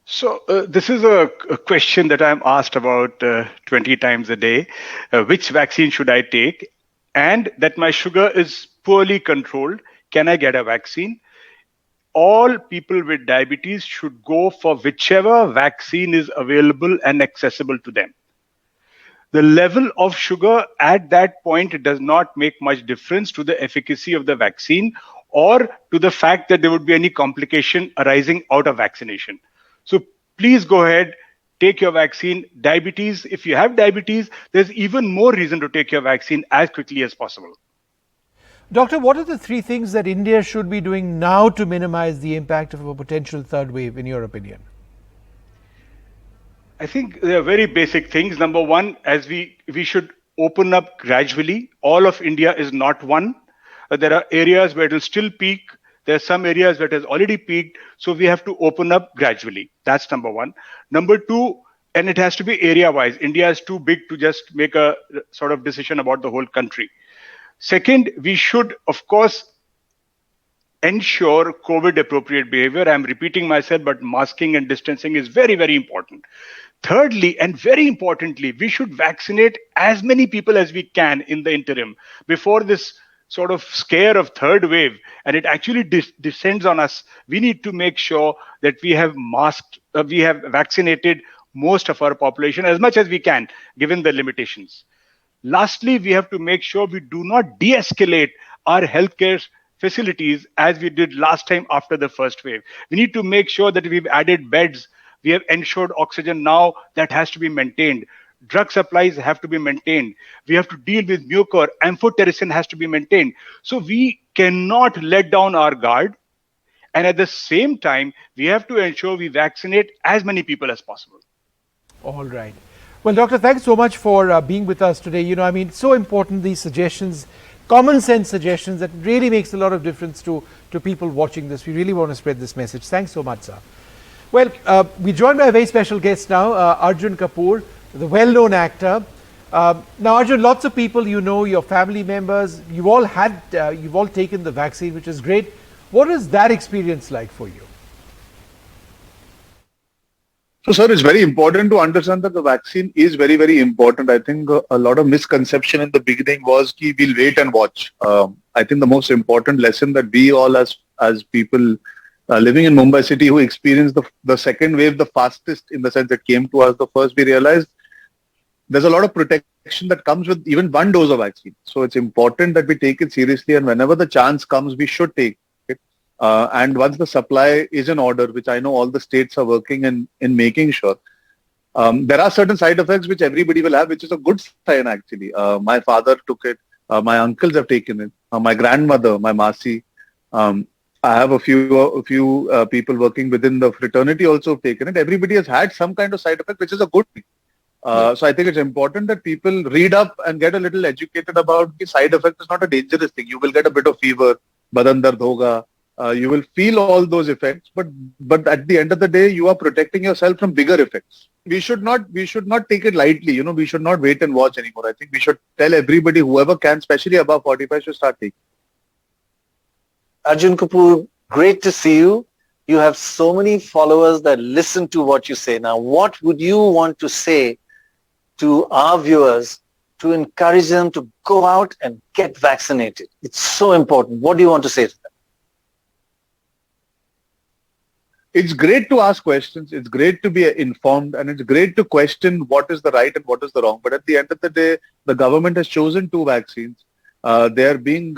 So this is a question that I'm asked about 20 times a day. Which vaccine should I take? And that my sugar is poorly controlled. Can I get a vaccine? All people with diabetes should go for whichever vaccine is available and accessible to them. The level of sugar at that point does not make much difference to the efficacy of the vaccine or to the fact that there would be any complication arising out of vaccination. So please go ahead, take your vaccine. Diabetes, if you have diabetes, there's even more reason to take your vaccine as quickly as possible. Doctor, what are the three things that India should be doing now to minimize the impact of a potential third wave, in your opinion? I think there are very basic things. Number one, as we should open up gradually. All of India is not one. There are areas where it will still peak. There are some areas where it has already peaked. So we have to open up gradually. That's number one. Number two, and it has to be area-wise. India is too big to just make a sort of decision about the whole country. Second, we should, of course, ensure COVID-appropriate behavior. I'm repeating myself, but masking and distancing is very, very important. Thirdly, and very importantly, we should vaccinate as many people as we can in the interim before this sort of scare of third wave, and it actually descends on us. We need to make sure that we have vaccinated most of our population as much as we can, given the limitations. Lastly, we have to make sure we do not de-escalate our healthcare facilities as we did last time after the first wave. We need to make sure that we've added beds. We have ensured oxygen now. That has to be maintained. Drug supplies have to be maintained. We have to deal with mucor. Amphotericin has to be maintained. So we cannot let down our guard. And at the same time, we have to ensure we vaccinate as many people as possible. All right. Well, Doctor, thanks so much for being with us today. You know, I mean, so important, these suggestions, common sense suggestions that really makes a lot of difference to people watching this. We really want to spread this message. Thanks so much, sir. Well, we're joined by a very special guest now, Arjun Kapoor, the well-known actor. Now, Arjun, lots of people you know, your family members, you've all taken the vaccine, which is great. What is that experience like for you? So, sir, it's very important to understand that the vaccine is very, very important. I think a lot of misconception in the beginning was that we'll wait and watch. I think the most important lesson that we all as people living in Mumbai city who experienced the second wave the fastest, in the sense that came to us the first, we realized there's a lot of protection that comes with even one dose of vaccine. So it's important that we take it seriously, and whenever the chance comes, we should take it. And once the supply is in order, which I know all the states are working in making sure, there are certain side effects which everybody will have, which is a good sign actually. My father took it. My uncles have taken it. My grandmother, my Masi. I have a few people working within the fraternity also have taken it. Everybody has had some kind of side effect, which is a good thing. So I think it's important that people read up and get a little educated about the side effect. It's not a dangerous thing. You will get a bit of fever, badan dard hoga. You will feel all those effects, but at the end of the day, you are protecting yourself from bigger effects. We should not take it lightly. You know, we should not wait and watch anymore. I think we should tell everybody, whoever can, especially above 45, should start taking. Arjun Kapoor, great to see you. You have so many followers that listen to what you say. Now, what would you want to say to our viewers to encourage them to go out and get vaccinated? It's so important. What do you want to say to them? It's great to ask questions. It's great to be informed, and it's great to question what is the right and what is the wrong. But at the end of the day, the government has chosen 2 vaccines. They are being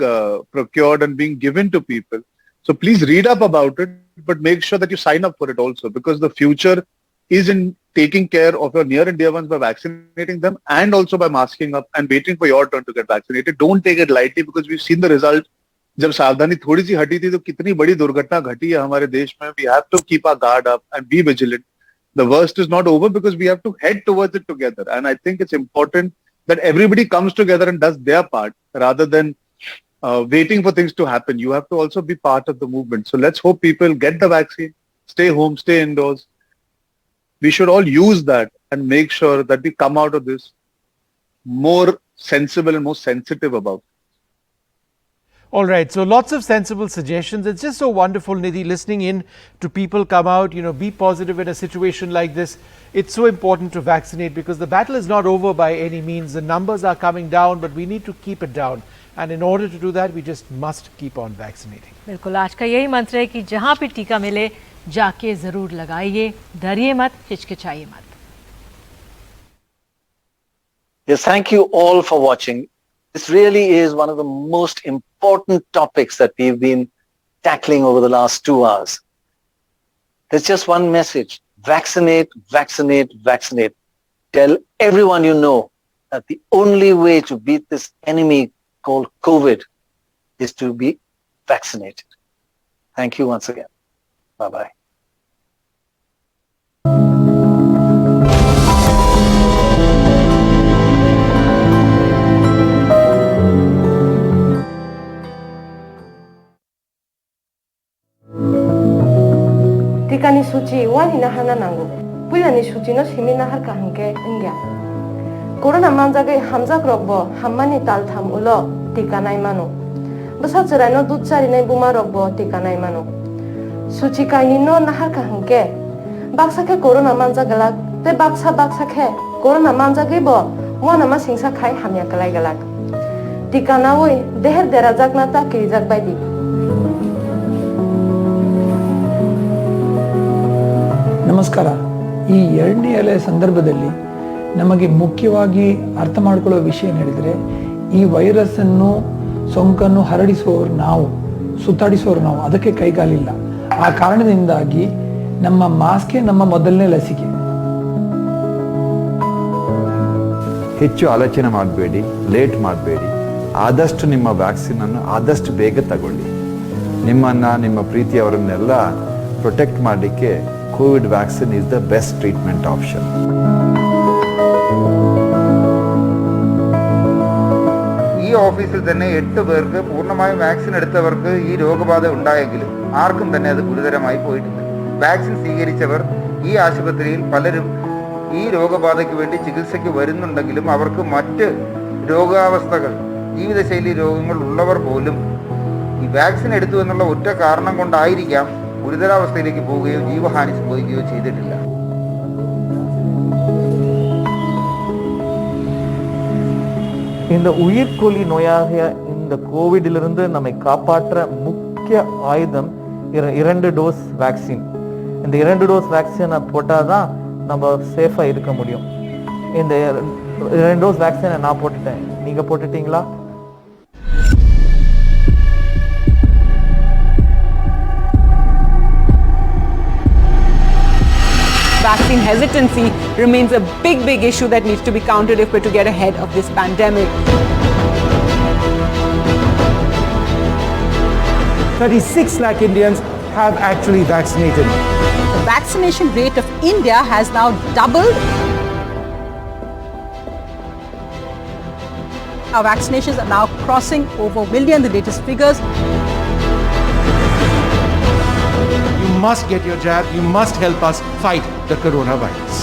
procured and being given to people. So please read up about it, but make sure that you sign up for it also, because the future is in taking care of your near and dear ones by vaccinating them and also by masking up and waiting for your turn to get vaccinated. Don't take it lightly because we've seen the result. जब सावधानी थोड़ी सी हटी थी तो कितनी बड़ी दुर्घटना घटी है हमारे देश में. We have to keep our guard up and be vigilant. The worst is not over because we have to head towards it together. And I think it's important that everybody comes together and does their part rather than waiting for things to happen. You have to also be part of the movement. So let's hope people get the vaccine, stay home, stay indoors. We should all use that and make sure that we come out of this more sensible and more sensitive about it. All right, so lots of sensible suggestions. It's just so wonderful, Nidhi, listening in to people come out, be positive in a situation like this. It's so important to vaccinate because the battle is not over by any means. The numbers are coming down, but we need to keep it down. And in order to do that, we just must keep on vaccinating. बिल्कुल, आज का यही मंत्र है कि जहां भी टीका मिले जाके जरूर लगाइए, डरिए मत, हिचकिचाइए मत. Yes, thank you all for watching. This really is one of the most important topics that we've been tackling over the last 2 hours. There's just one message. Vaccinate, vaccinate, vaccinate. Tell everyone you know that the only way to beat this enemy called COVID is to be vaccinated. Thank you once again. Bye-bye. Tikani suci wani na hana nangu. Puya ni suci no simi na har kahangke ingya. Corona manjage hamza krokbo hammani tal tham ulo tikanai mano. Basa cerai no dut cari nai buma rokbo tikanai mano. Suci kaini no na har kahangke. Baksa ke corona manjagalak te baksa ke corona manjage bo wana ma singsa khai hamya kalai galak. Tikana woi deher derajak na ta kirijak baidi. ನಮಸ್ಕಾರ. ಈ ಎರಡನೇ ಅಲೆ ಸಂದರ್ಭದಲ್ಲಿ ನಮಗೆ ಮುಖ್ಯವಾಗಿ ಅರ್ಥ ಮಾಡಿಕೊಳ್ಳುವ ವಿಷಯ ಹೇಳಿದರೆ ಈ ವೈರಸ್ಸನ್ನು ಸೋಂಕನ್ನು ಹರಡಿಸುವವರು ನಾವು, ಸುತ್ತಾಡಿಸುವವರು ನಾವು, ಅದಕ್ಕೆ ಕೈಗಾಲಿಲ್ಲ. ಆ ಕಾರಣದಿಂದಾಗಿ ನಮ್ಮ ಮಾಸ್ಕೇ ನಮ್ಮ ಮೊದಲನೇ ಲಸಿಕೆ. ಹೆಚ್ಚು ಆಲೋಚನೆ ಮಾಡಬೇಡಿ, ಲೇಟ್ ಮಾಡಬೇಡಿ. ಆದಷ್ಟು ನಿಮ್ಮ ವ್ಯಾಕ್ಸಿನನ್ನು ಆದಷ್ಟು ಬೇಗ ತಗೊಳ್ಳಿ. ನಿಮ್ಮನ್ನು, ನಿಮ್ಮ ಪ್ರೀತಿಯವರನ್ನೆಲ್ಲ ಪ್ರೊಟೆಕ್ಟ್ ಮಾಡಲಿಕ್ಕೆ COVID vaccine is the best treatment option. ഈ ഓഫീസിൽ തന്നെ 8 പേർക്ക് പൂർണ്ണമായും വാക്സിൻ എടുത്തവർക്ക് ഈ രോഗബാധ ഉണ്ടായെങ്കിലും ആർക്കും തന്നെ അത് ഗുരുതരമായി പോയിട്ടില്ല. വാക്സിൻ സ്വീകരിച്ചവർ ഈ ആശുപത്രിയിൽ പലരും ഈ രോഗബാധയ്ക്ക് വേണ്ടി ചികിത്സയ്ക്ക് വരുന്നുണ്ടെങ്കിലും അവർക്ക് മറ്റ് രോഗാവസ്ഥകൾ, ജീവിതശൈലി രോഗങ്ങൾ ഉള്ളവർ പോലും ഈ വാക്സിൻ എടുത്തു എന്നുള്ള ഒറ്റ കാരണം കൊണ്ടായിരിക്കാം ഗുരുതരാവസ്ഥയിലേക്ക് പോവുകയോ ജീവഹാനി സംഭവിക്കുകയോ ചെയ്തിട്ടില്ല. இந்த உயிர்கொல்லி நோயாக இந்த கோவிடிலிருந்து நம்மை காப்பாற்ற முக்கிய ஆயுதம் 2 டோஸ் வேக்சின். இந்த 2 டோஸ் வேக்சினை போட்டால் தான் நம்ம சேஃபாக இருக்க முடியும். இந்த 2 டோஸ் வேக்சினை நான் போட்டுட்டேன், நீங்கள் போட்டுட்டீங்களா? Vaccine hesitancy remains a big issue that needs to be countered if we're to get ahead of this pandemic. 36 lakh Indians have actually vaccinated. The vaccination rate of India has now doubled. Our vaccinations are now crossing over 1 million, the latest figures. You must get your jab. You must help us fight the coronavirus.